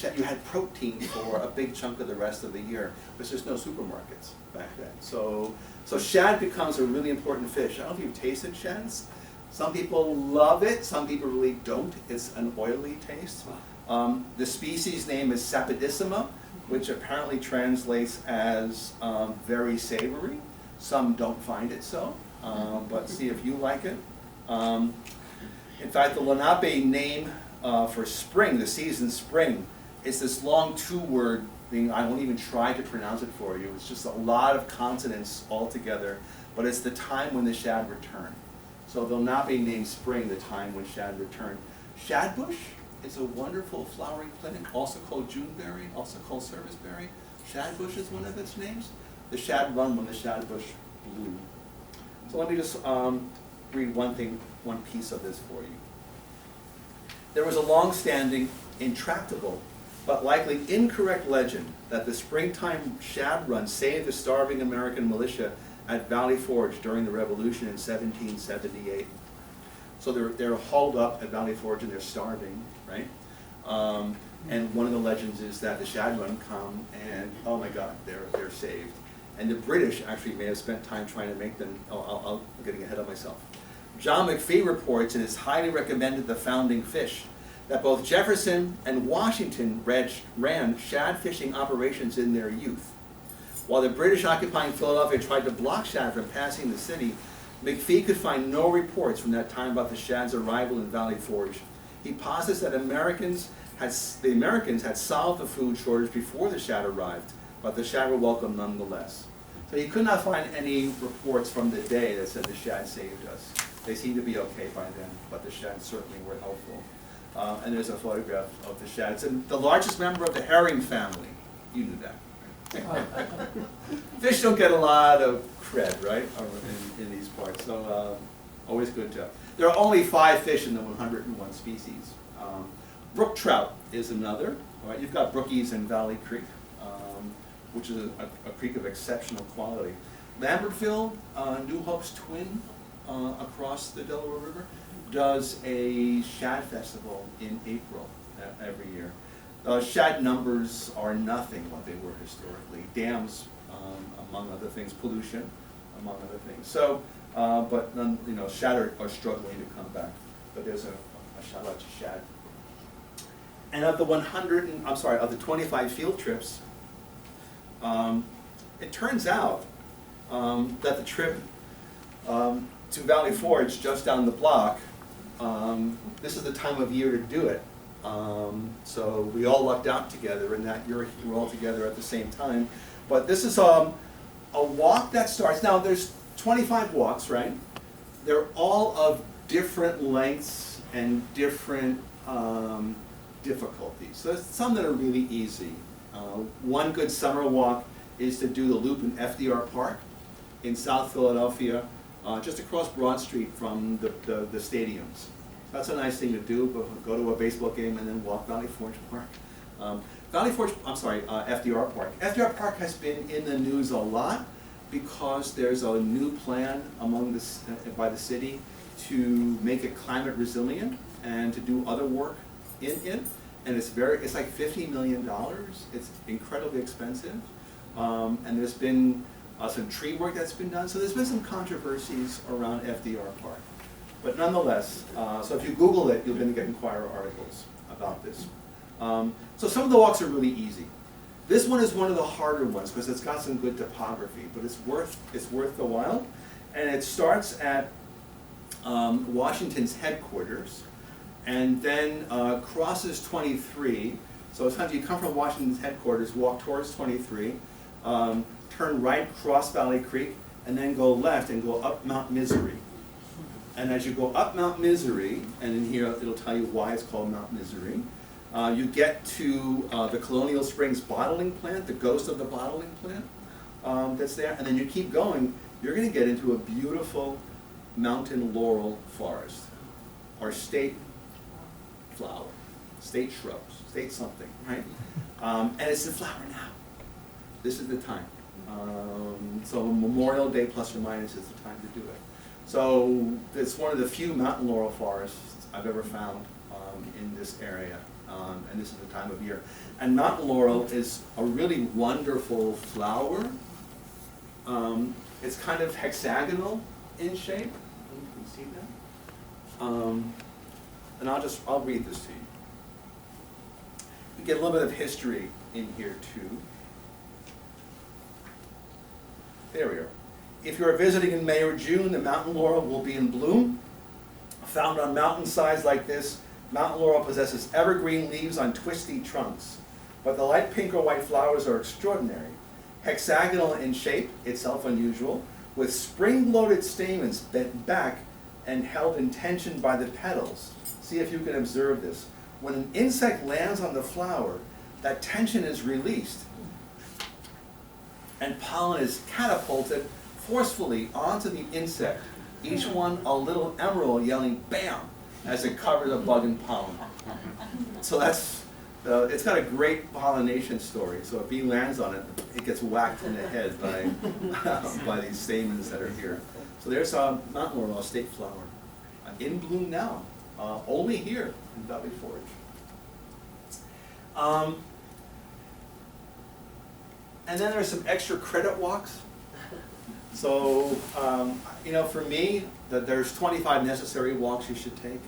protein for a big chunk of the rest of the year, because there's no supermarkets back then. So shad becomes a really important fish. I don't know if you've tasted shads. Some people love it, some people really don't. It's an oily taste. The species name is sapidissima, which apparently translates as very savory. Some don't find it so, but see if you like it. In fact, the Lenape name for spring, the season spring, is this long 2-word thing. I won't even try to pronounce it for you. It's just a lot of consonants all together, but it's the time when the shad return. So the Lenape named spring the time when shad return. Shadbush is a wonderful flowering plant, also called Juneberry, also called serviceberry. Shadbush is one of its names. The shad run when the shadbush bloom. So let me just read one piece of this for you. There was a long-standing, intractable, but likely incorrect legend that the springtime shad run saved the starving American militia at Valley Forge during the Revolution in 1778. So they're hauled up at Valley Forge and they're starving, right? And one of the legends is that the shad run come and, oh my God, they're saved. And the British actually may have spent time trying to make them, I'm getting ahead of myself. John McPhee reports in his highly recommended The Founding Fish that both Jefferson and Washington ran shad fishing operations in their youth. While the British occupying Philadelphia tried to block shad from passing the city, McPhee could find no reports from that time about the shad's arrival in Valley Forge. He posits that the Americans had solved the food shortage before the shad arrived, but the shad were welcome nonetheless. So he could not find any reports from the day that said the shad saved us. They seemed to be okay by then, but the shads certainly were helpful. And there's a photograph of the shads. And the largest member of the herring family, you knew that. Fish don't get a lot of cred, right, in these parts, so always good to. There are only 5 fish in the 101 species. Brook trout is another. All right, you've got brookies in Valley Creek, which is a creek of exceptional quality. Lambertville, New Hope's twin across the Delaware River, does a shad festival in April every year. Shad numbers are nothing what they were historically. Dams, among other things, pollution, among other things. So, but none, shad are struggling to come back. But there's a shout out to shad. And of the of the 25 field trips, it turns out that the trip to Valley Forge, just down the block, this is the time of year to do it. So we all lucked out together in that we're all together at the same time. But this is a walk that starts, now there's 25 walks, right? They're all of different lengths and different difficulties. So there's some that are really easy. One good summer walk is to do the loop in FDR Park in South Philadelphia, just across Broad Street from the stadiums. That's a nice thing to do, but go to a baseball game and then walk Valley Forge Park. FDR Park. FDR Park has been in the news a lot because there's a new plan by the city to make it climate resilient and to do other work in it. And it's like $50 million. It's incredibly expensive. And there's been some tree work that's been done. So there's been some controversies around FDR Park. But nonetheless, so if you Google it, you're going to get Inquirer articles about this. So some of the walks are really easy. This one is one of the harder ones because it's got some good topography, but it's worth the while. And it starts at Washington's headquarters, and then crosses 23. So sometimes you come from Washington's headquarters, walk towards 23, turn right, cross Valley Creek, and then go left and go up Mount Misery. And as you go up Mount Misery, and in here it'll tell you why it's called Mount Misery, you get to the Colonial Springs bottling plant, the ghost of the bottling plant that's there, and then you keep going, you're going to get into a beautiful mountain laurel forest, our state flower, state shrubs, state something, right? And it's in flower now. This is the time. So Memorial Day plus or minus is the time to do it. So it's one of the few mountain laurel forests I've ever found in this area, and this is the time of year. And mountain laurel is a really wonderful flower. It's kind of hexagonal in shape. You can see that. And I'll read this to you. You get a little bit of history in here too. There we are. If you are visiting in May or June, the mountain laurel will be in bloom. Found on mountainsides like this, mountain laurel possesses evergreen leaves on twisty trunks, but the light pink or white flowers are extraordinary. Hexagonal in shape, itself unusual, with spring-loaded stamens bent back and held in tension by the petals. See if you can observe this. When an insect lands on the flower, that tension is released, and pollen is catapulted forcefully onto the insect, each one a little emerald yelling "bam" as it covers a bug and pollen. So that's, it's got a great pollination story. So if bee lands on it, it gets whacked in the head by, by these stamens that are here. So there's a mountain laurel, a state flower. In bloom now, only here in Valley Forge. And then there's some extra credit walks. So, for me, there's 25 necessary walks you should take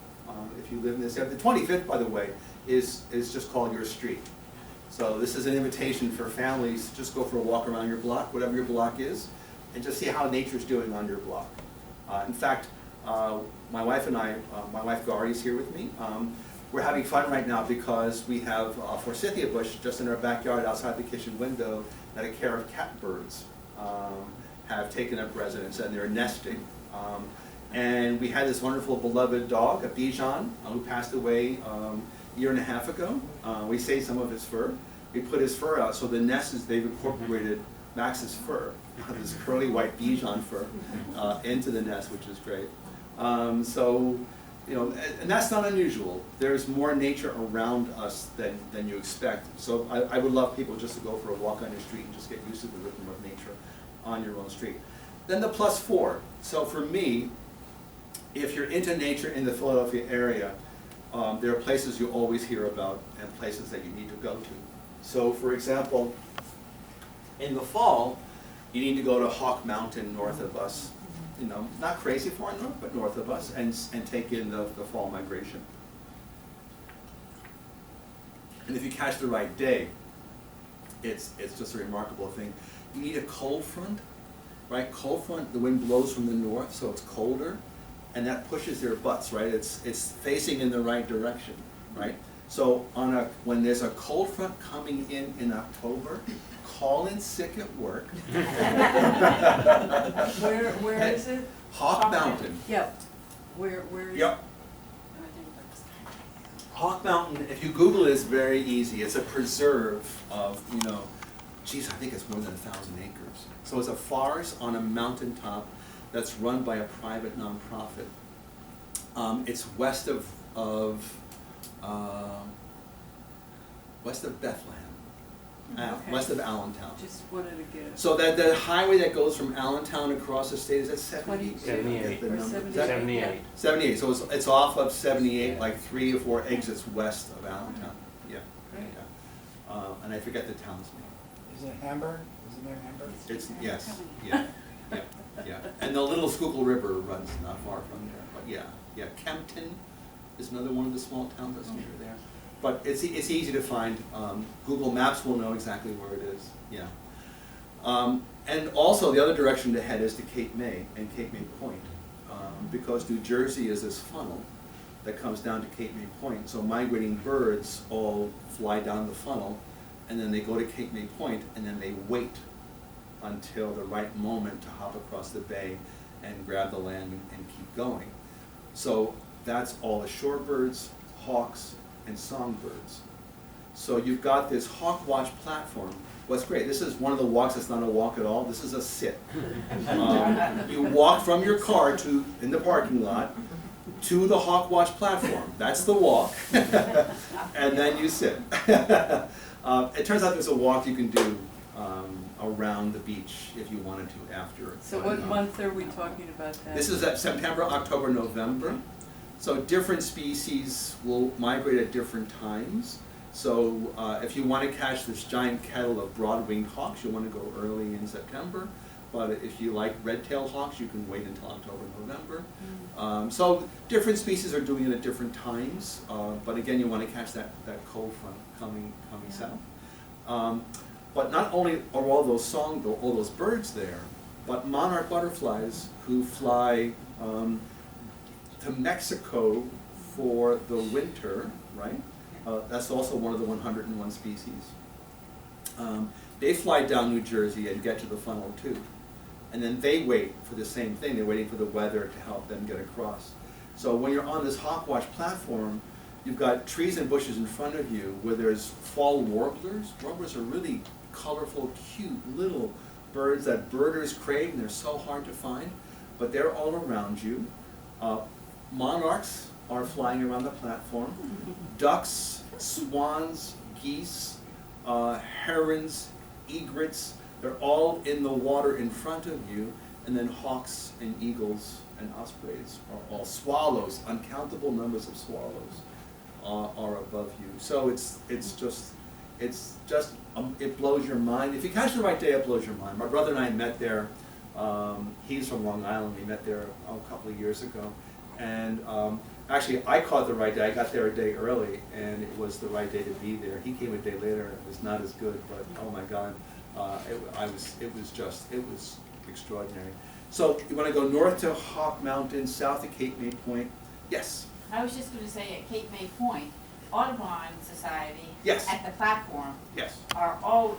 if you live in this area. The 25th, by the way, is just called your street. So this is an invitation for families to just go for a walk around your block, whatever your block is, and just see how nature's doing on your block. In fact, my wife and I, my wife Gary is here with me. We're having fun right now because we have a forsythia bush just in our backyard outside the kitchen window that take care of catbirds. have taken up residence and they're nesting. And we had this wonderful beloved dog, a Bichon, who passed away a year and a half ago. We saved some of his fur. We put his fur out, so the nest is, they've incorporated Max's fur, this curly white Bichon fur, into the nest, which is great. So, you know, and that's not unusual. There's more nature around us than you expect. So I would love people just to go for a walk on your street and just get used to the rhythm of nature on your own street. Then the +4. So for me, if you're into nature in the Philadelphia area, there are places you always hear about and places that you need to go to. So for example, in the fall, you need to go to Hawk Mountain north of us. You know, not crazy far north, but north of us, and take in the fall migration. And if you catch the right day, it's just a remarkable thing. You need a cold front, right? Cold front, the wind blows from the north, so it's colder, and that pushes their butts, right? It's facing in the right direction, right? So when there's a cold front coming in October, call in sick at work. Where is it? Hawk Mountain. Yep. Where is it? Yep. Hawk Mountain, if you Google it, it's very easy. It's a preserve of, you know, geez, I think it's more than 1,000 acres. So it's a forest on a mountaintop that's run by a private nonprofit. It's west of Bethlehem. Okay. West of Allentown. Just wanted to get it. So that highway that goes from Allentown across the state, is that 78? 78. The Or number? 78. Is that- 78. 78, so it's off of 78, like 3 or 4 exits west of Allentown. Yeah. Great. Yeah. And I forget the town's name. Is it Hamburg? Is it near Hamburg? It's, yes, yeah, yeah. And the Little Schuylkill River runs not far from there, but yeah. Kempton is another one of the small towns that's near there. But it's easy to find. Google Maps will know exactly where it is, yeah. And also, the other direction to head is to Cape May and Cape May Point, because New Jersey is this funnel that comes down to Cape May Point. So migrating birds all fly down the funnel, and then they go to Cape May Point, and then they wait until the right moment to hop across the bay and grab the land and keep going. So that's all the shorebirds, hawks, and songbirds. So you've got this hawk watch platform. What's great, this is one of the walks that's not a walk at all, this is a sit. You walk from your car in the parking lot to the hawk watch platform. That's the walk. And then you sit. It turns out there's a walk you can do around the beach if you wanted to after. So what month are we talking about that? This is at September, October, November. So different species will migrate at different times. So if you want to catch this giant kettle of broad-winged hawks, you'll want to go early in September. But if you like red-tailed hawks, you can wait until October, November. So different species are doing it at different times. But again, you want to catch that cold front coming south. But not only are all those birds there, but monarch butterflies who fly to Mexico for the winter, right? That's also one of the 101 species. They fly down New Jersey and get to the funnel too. And then they wait for the same thing. They're waiting for the weather to help them get across. So when you're on this hawkwatch platform, you've got trees and bushes in front of you where there's fall warblers. Warblers are really colorful, cute little birds that birders crave, and they're so hard to find. But they're all around you. Monarchs are flying around the platform. Ducks, swans, geese, herons, egrets, they're all in the water in front of you. And then hawks and eagles and ospreys are all swallows, uncountable numbers of swallows are above you. So it blows your mind. If you catch the right day, it blows your mind. My brother and I met there. He's from Long Island. We met there a couple of years ago. And actually, I caught the right day. I got there a day early, and it was the right day to be there. He came a day later, and it was not as good, but oh my God, it was extraordinary. So you want to go north to Hawk Mountain, south to Cape May Point. Yes? I was just going to say at Cape May Point, Audubon Society. Yes. At the platform Yes.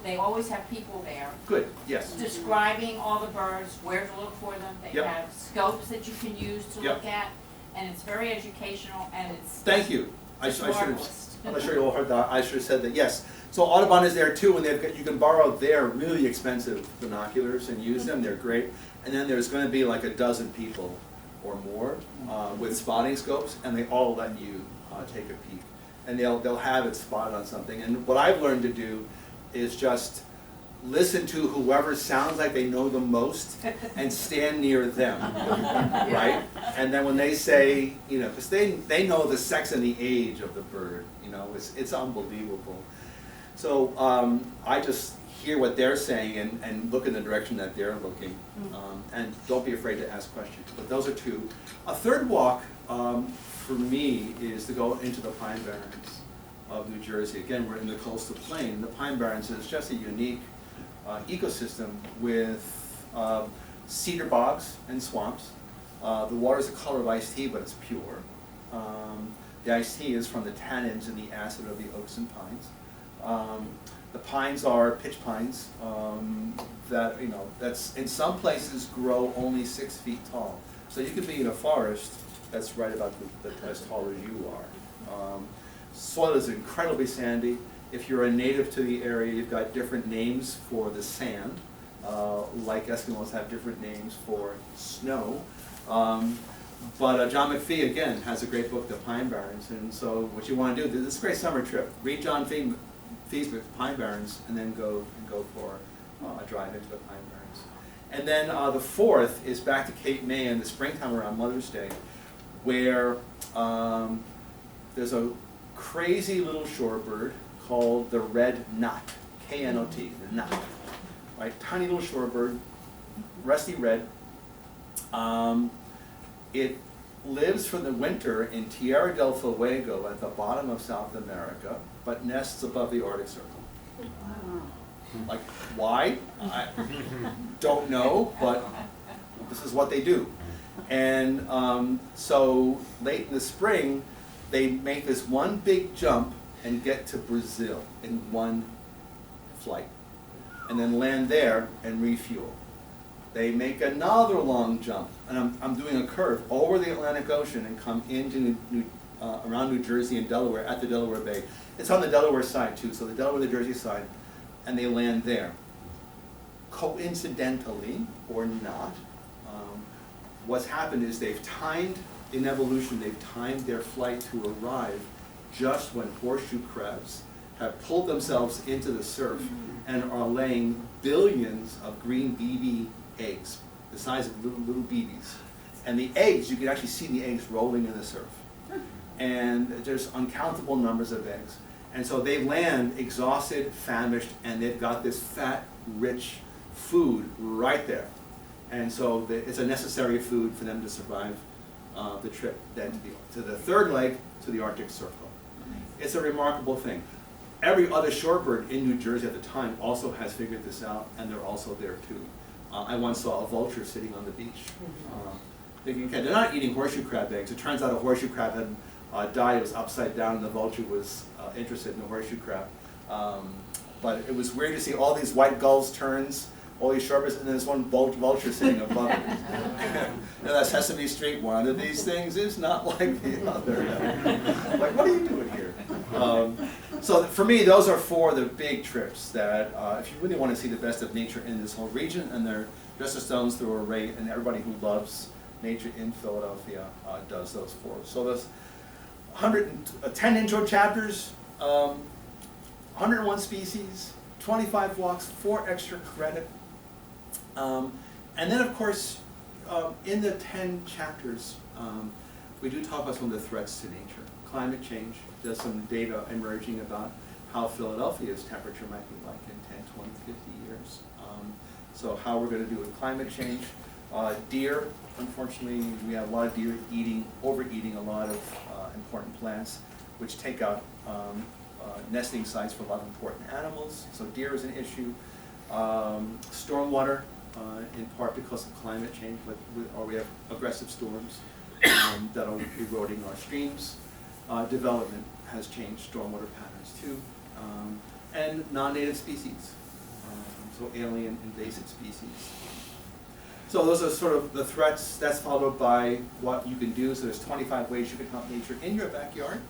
they always have people there Good, yes. describing all the birds, where to look for them. They Yep. have scopes that you can use to Yep. look at, and it's very educational, and it's Thank you. I should have, marvelous. I'm not sure you all heard that, I should have said that, yes. So Audubon is there too, and they've got, you can borrow their really expensive binoculars and use them, they're great. And then there's gonna be like a dozen people or more with spotting scopes, and they all let you take a peek. And they'll have it spotted on something. And what I've learned to do is just listen to whoever sounds like they know the most and stand near them, right? And then when they say, you know, because they know the sex and the age of the bird, you know, it's unbelievable. So I just hear what they're saying and look in the direction that they're looking. And don't be afraid to ask questions. But those are two. A third walk for me is to go into the Pine Barrens of New Jersey. Again, we're in the coastal plain. The Pine Barrens is just a unique ecosystem with cedar bogs and swamps. The water is the color of iced tea, but it's pure. The iced tea is from the tannins and the acid of the oaks and pines. The pines are pitch pines that, you know, that's in some places grow only 6 feet tall. So you could be in a forest that's right about as tall as you are. Soil is incredibly sandy. If you're a native to the area, you've got different names for the sand, like Eskimos have different names for snow. But John McPhee, again, has a great book, The Pine Barrens, and so what you want to do, this is a great summer trip. Read John McPhee's book, Pine Barrens, and then go for a drive into the Pine Barrens. And then the fourth is back to Cape May in the springtime around Mother's Day, where there's a crazy little shorebird called the red knot, K-N-O-T, the knot, right? Tiny little shorebird, rusty red. It lives for the winter in Tierra del Fuego at the bottom of South America, but nests above the Arctic Circle. Like, why? I don't know, but this is what they do. And so late in the spring, they make this one big jump and get to Brazil in one flight, and then land there and refuel. They make another long jump, and I'm doing a curve over the Atlantic Ocean and come into around New Jersey and Delaware at the Delaware Bay. It's on the Delaware side too, so the Delaware, the Jersey side, and they land there. Coincidentally, or not, what's happened is they've timed, in evolution, they've timed their flight to arrive just when horseshoe crabs have pulled themselves into the surf and are laying billions of green BB eggs, the size of little BBs. And the eggs, you can actually see the eggs rolling in the surf. And there's uncountable numbers of eggs. And so they land exhausted, famished, and they've got this fat, rich food right there. And so it's a necessary food for them to survive the trip then to the third leg, to the Arctic Circle. It's a remarkable thing. Every other shorebird in New Jersey at the time also has figured this out, and they're also there too. I once saw a vulture sitting on the beach. Thinking, okay, they're not eating horseshoe crab eggs. It turns out a horseshoe crab had died, it was upside down, and the vulture was interested in the horseshoe crab. But it was weird to see all these white gulls, terns, all these shorebirds, and then this one vulture sitting above it. You know, that Sesame Street, one of these things is not like the other. Like, what are you doing here? So for me, those are four of the big trips that, if you really want to see the best of nature in this whole region, and they're just a stone's throw away, and everybody who loves nature in Philadelphia does those four. So there's 110 intro chapters, 101 species, 25 walks, 4 extra credit. And then, of course, in the 10 chapters, we do talk about some of the threats to nature. Climate change, there's some data emerging about how Philadelphia's temperature might be like in 10, 20, 50 years. So how we're going to do with climate change. Deer, unfortunately, we have a lot of deer overeating a lot of important plants, which take out nesting sites for a lot of important animals. So deer is an issue. Stormwater, in part because of climate change, or we have aggressive storms that are eroding our streams. Development. has changed stormwater patterns too, and non-native species, so alien invasive species. So those are sort of the threats. That's followed by what you can do. So there's 25 ways you can help nature in your backyard.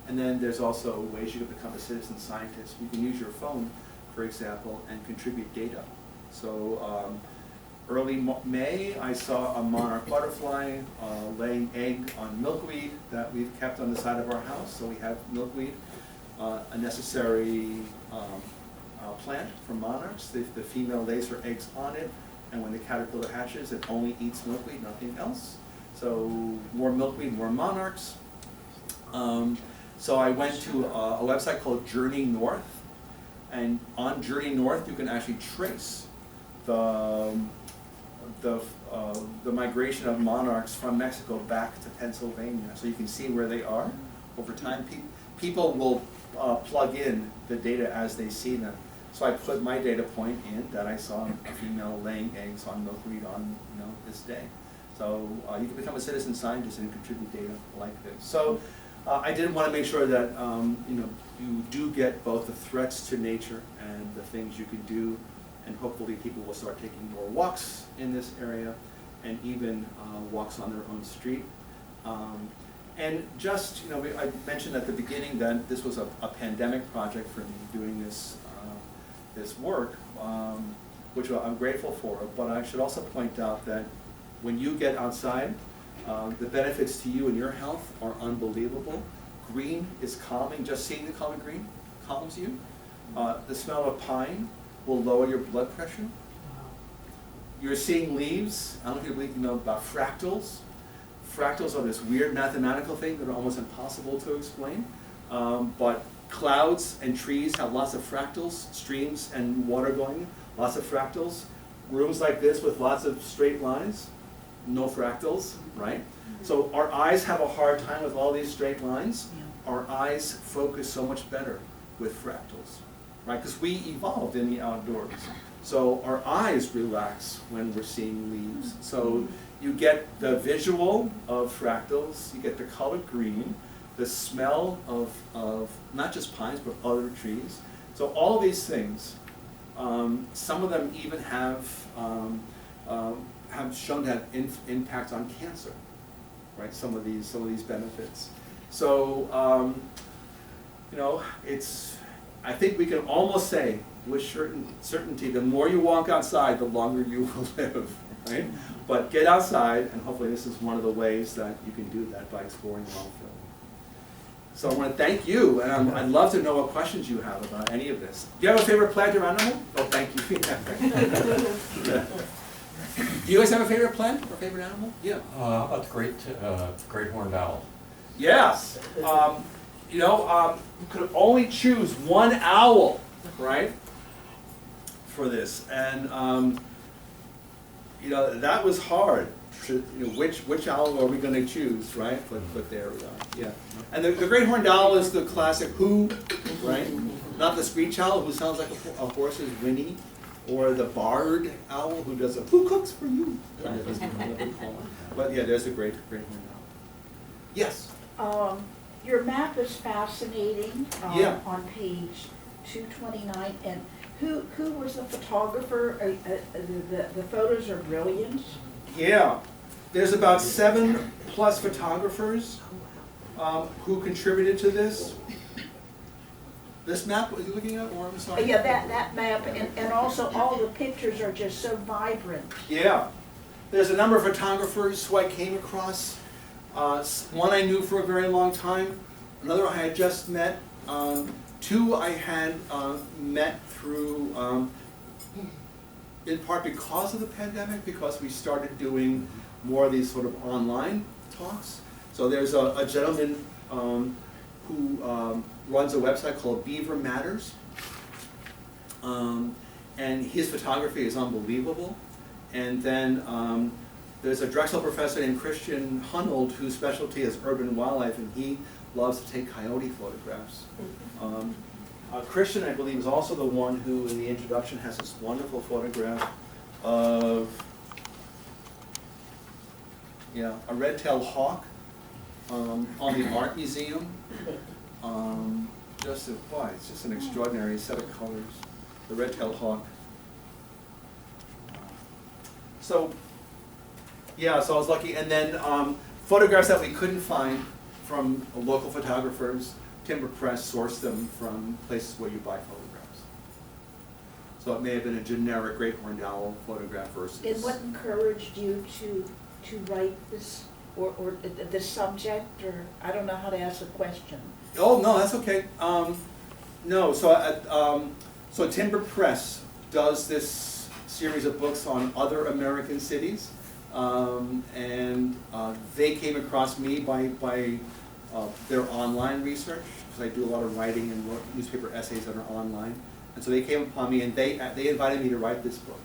And then there's also ways you can become a citizen scientist. You can use your phone, for example, and contribute data. So early May, I saw a monarch butterfly laying egg on milkweed that we've kept on the side of our house. So we have milkweed, a necessary plant for monarchs. The female lays her eggs on it. And when the caterpillar hatches, it only eats milkweed, nothing else. So more milkweed, more monarchs. So I went to a website called Journey North. And on Journey North, you can actually trace the migration of monarchs from Mexico back to Pennsylvania. So you can see where they are over time. People will plug in the data as they see them. So I put my data point in that I saw a female laying eggs on milkweed on this day. So you can become a citizen scientist and contribute data like this. So I did want to make sure that you do get both the threats to nature and the things you can do, and hopefully people will start taking more walks in this area, and even walks on their own street. And just I mentioned at the beginning that this was a pandemic project for me, doing this work, which I'm grateful for. But I should also point out that when you get outside, the benefits to you and your health are unbelievable. Green is calming. Just seeing the color green calms you. The smell of pine will lower your blood pressure. You're seeing leaves. I don't know if you believe, about fractals. Fractals are this weird mathematical thing that are almost impossible to explain. But clouds and trees have lots of fractals, streams and water going, lots of fractals. Rooms like this with lots of straight lines, no fractals, right? So our eyes have a hard time with all these straight lines. Our eyes focus so much better with fractals, right? Because we evolved in the outdoors. So our eyes relax when we're seeing leaves. So you get the visual of fractals, you get the color green, the smell of not just pines, but other trees. So all these things, some of them even have shown to have impact on cancer, right? Some of these benefits. So, I think we can almost say with certainty, the more you walk outside, the longer you will live, right? But get outside, and hopefully this is one of the ways that you can do that, by exploring Wildfell. So I want to thank you, and I'd love to know what questions you have about any of this. Do you have a favorite plant or animal? Oh, thank you. Do you guys have a favorite plant or favorite animal? Yeah. A great horned owl. Yes. You could only choose one owl, right, for this, and that was hard. Which owl are we going to choose, right? But there we are. Yeah. And the great horned owl is the classic who, right? Not the screech owl who sounds like a horse's whinny, or the barred owl who does a who cooks for you. But yeah, there's a great horned owl. Yes. Your map is fascinating. Yeah. On page 229, and who was the photographer? The photos are brilliant. Yeah, there's about 7+ photographers who contributed to this. This map, are you looking at, or I'm sorry? Yeah, that map, and also all the pictures are just so vibrant. Yeah, there's a number of photographers who I came across. One I knew for a very long time, another I had just met, 2 I had met through, in part because of the pandemic, because we started doing more of these sort of online talks. So there's a gentleman who runs a website called Beaver Matters, and his photography is unbelievable. And then there's a Drexel professor named Christian Hunold whose specialty is urban wildlife, and he loves to take coyote photographs. Christian, I believe, is also the one who, in the introduction, has this wonderful photograph of a red-tailed hawk on the art museum. It's just an extraordinary set of colors. The red-tailed hawk. So I was lucky. And then photographs that we couldn't find from local photographers, Timber Press sourced them from places where you buy photographs. So it may have been a generic great horned owl photograph versus. And what encouraged you to write this, or the subject, or I don't know how to ask the question. Oh, no, that's okay. So Timber Press does this series of books on other American cities, and they came across me by their online research, because I do a lot of writing and newspaper essays that are online, and so they came upon me and they invited me to write this book.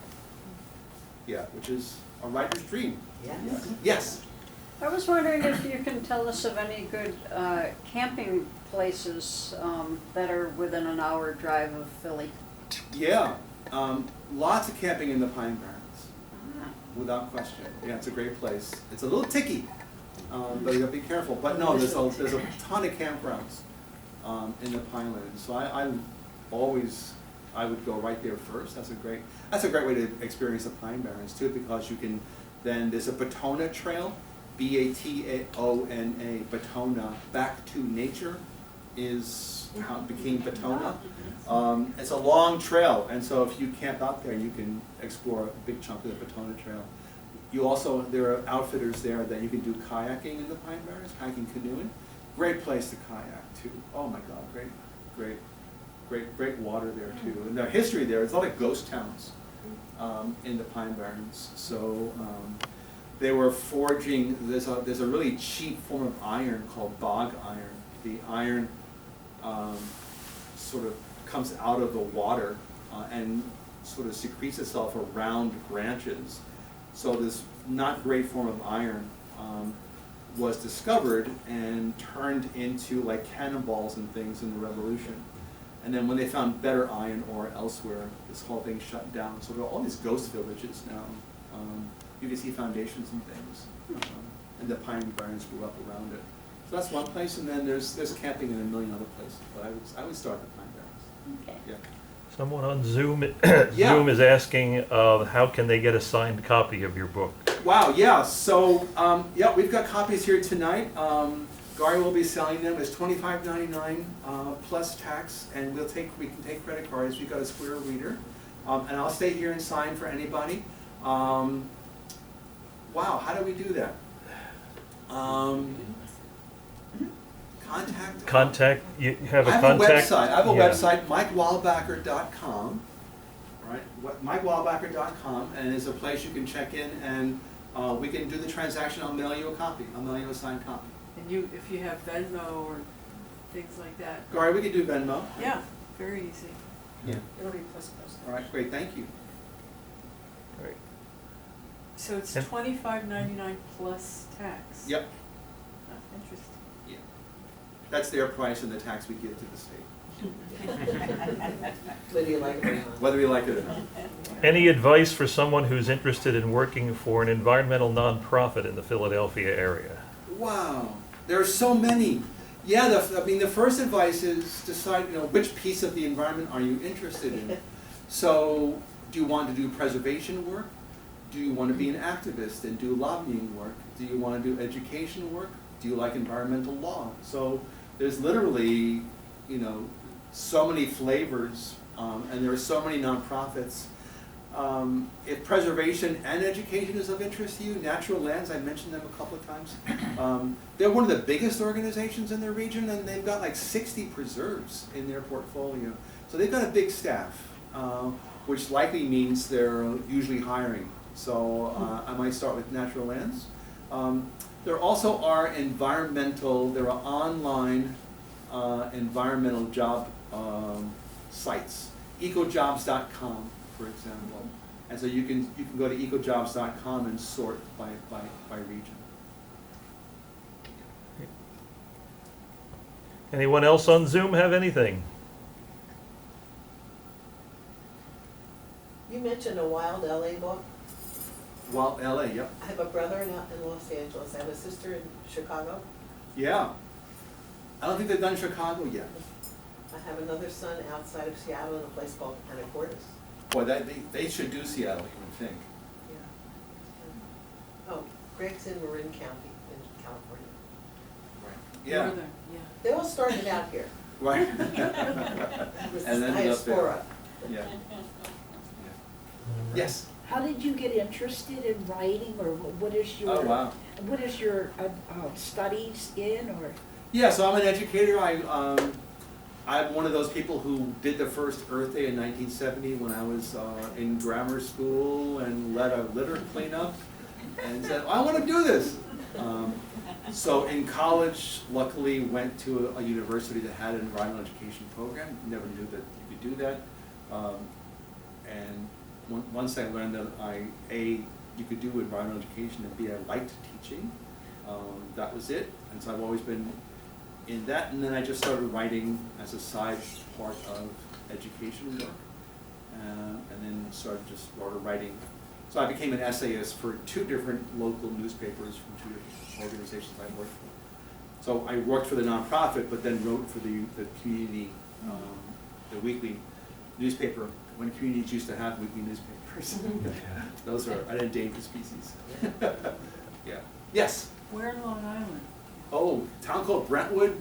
Yeah, which is a writer's dream. Yeah. Yes. I was wondering if you can tell us of any good camping places that are within an hour drive of Philly. Yeah, lots of camping in the Pine Barrens, without question. Yeah, it's a great place. It's a little ticky, but you gotta be careful. But no, there's a ton of campgrounds in the Pinelands. So I would go right there first. That's a great way to experience the Pine Barrens too, because you can there's a Batona Trail, Batona, Batona, back to nature is how it became Batona. It's a long trail, and so if you camp out there, you can explore a big chunk of the Batona Trail. There are outfitters there that you can do kayaking in the Pine Barrens, kayaking, canoeing. Great place to kayak too. Oh my God, great water there too. And the history there, it's a lot of ghost towns in the Pine Barrens. So they were forging. There's a really cheap form of iron called bog iron. The iron sort of comes out of the water and sort of secretes itself around branches. So this not great form of iron was discovered and turned into like cannonballs and things in the Revolution. And then when they found better iron ore elsewhere, this whole thing shut down. So there are all these ghost villages now. You can see foundations and things. And the Pine Barrens grew up around it. So that's one place, and then there's camping in a million other places. But I would start at the Pine Barrens. Okay. Yeah. Someone on Zoom, Yeah. Zoom is asking, how can they get a signed copy of your book? Wow, yeah, so, we've got copies here tonight. Gary will be selling them. It's $25.99 plus tax, and we can take credit cards. We've got a Square reader. And I'll stay here and sign for anybody. Wow, how do we do that? Contact. You have a I have contact? I have a Yeah. website, MikeWeilbacher.com, right? MikeWeilbacher.com, and it's a place you can check in, and we can do the transaction. I'll mail you a copy. I'll mail you a signed copy. And if you have Venmo or things like that. Gary, we can do Venmo. Yeah, very easy. Yeah. It'll be plus post. All right, great, thank you. Great. So it's And- $25.99 plus tax. Yep, Oh, interesting. yeah. That's their price and the tax we give to the state, Whether you like it or not. whether we like it or not. Any advice for someone who's interested in working for an environmental nonprofit in the Philadelphia area? Wow, there are so many. Yeah, the first advice is decide, which piece of the environment are you interested in? So, do you want to do preservation work? Do you want to be an activist and do lobbying work? Do you want to do education work? Do you like environmental law? So, there's literally, so many flavors, and there are so many nonprofits. If preservation and education is of interest to you, Natural Lands, I mentioned them a couple of times. They're one of the biggest organizations in their region, and they've got like 60 preserves in their portfolio. So they've got a big staff, which likely means they're usually hiring. So I might start with Natural Lands. There also are there are online environmental job sites, ecojobs.com. for example. And so you can go to ecojobs.com and sort by region. Anyone else on Zoom have anything? You mentioned a Wild LA book. Well, LA, yep. I have a brother in Los Angeles. I have a sister in Chicago. Yeah. I don't think they've done Chicago yet. I have another son outside of Seattle in a place called Anacortes. Boy, they should do Seattle, you would think. Yeah. Oh, Greg's in Marin County in California. Yeah, Northern, yeah. They all started out here. right. It was And the ended up there. diaspora. Yeah. Yes. How did you get interested in writing, or what is your? Oh, wow. What is your studies in, or? Yeah, so I'm an educator. I'm one of those people who did the first Earth Day in 1970 when I was in grammar school and led a litter cleanup and said, I want to do this. So in college, luckily went to a university that had an environmental education program. Never knew that you could do that. And once I learned that you could do environmental education, and B, I liked teaching, that was it. And so I've always been in that, and then I just started writing as a side part of education work, and then started writing. So I became an essayist for 2 different local newspapers from 2 different organizations I worked for. So I worked for the nonprofit, but then wrote for the community, the weekly newspaper, when communities used to have weekly newspapers. Those are an endangered species. Yeah. Yes? Where in Long Island? Oh, town called Brentwood,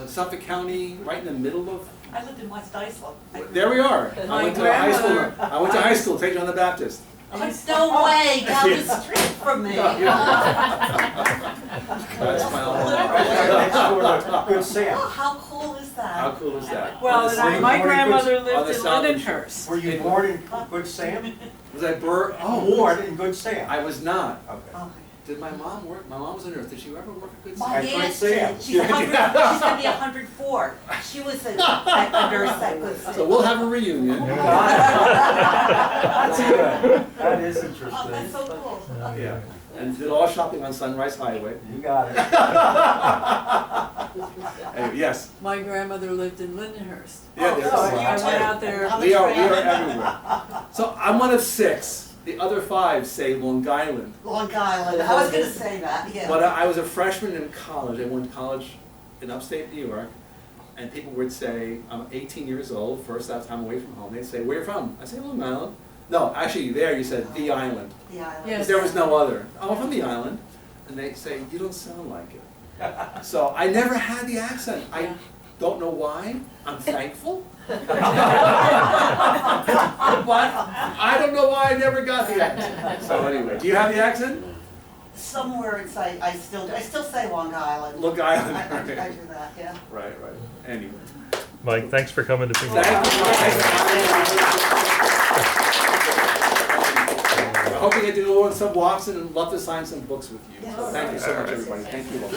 Suffolk County, right in the middle of. I lived in West Islip. There we are. I went to high school. I went to high school, St. John the Baptist. Oh, no way, down the street from me. That's my Next door to Good Sam. Oh, how cool is that? How cool is that? Well, On the and my Morning grandmother on the lived in Southern Shore. Lindenhurst. Were you born in Good Sam? Was I born In Good Sam. I was not. Okay. Oh, Did my mom work? My mom was a nurse. Did she ever work at Good my Sam? At Good aunt Sam. did. She's gonna be 104. She was a nurse at Good Sam. So we'll have a reunion. That's good. That is Oh, that's interesting. so cool. Yeah. And did all shopping on Sunrise Highway. You got it. Anyway, yes. My grandmother lived in Lindenhurst. Yeah, there's- So I went out there. we are everywhere. So I'm one of 6. The other 5 say Long Island. Long Island. I was gonna say that, yeah. But I was a freshman in college. I went to college in upstate New York, and people would say, I'm 18 years old, first time away from home. They'd say, where you from? I say, Long Island. No, actually, there you said the island. The island. Yes. There was no other. Oh, I'm from the island. And they say, you don't sound like it. So I never had the accent. I Yeah. don't know why. I'm thankful. What? I don't know why I never got the accent. So anyway, do you have the accent? Some words I still do. I still say Long Island. Long Island. I do that, yeah. Right. Anyway. Mike, thanks for coming to Phoenix. Thank you. I hope you get to go on some walks and love to sign some books with you. Yes. Thank you so much, everybody. Thank you all.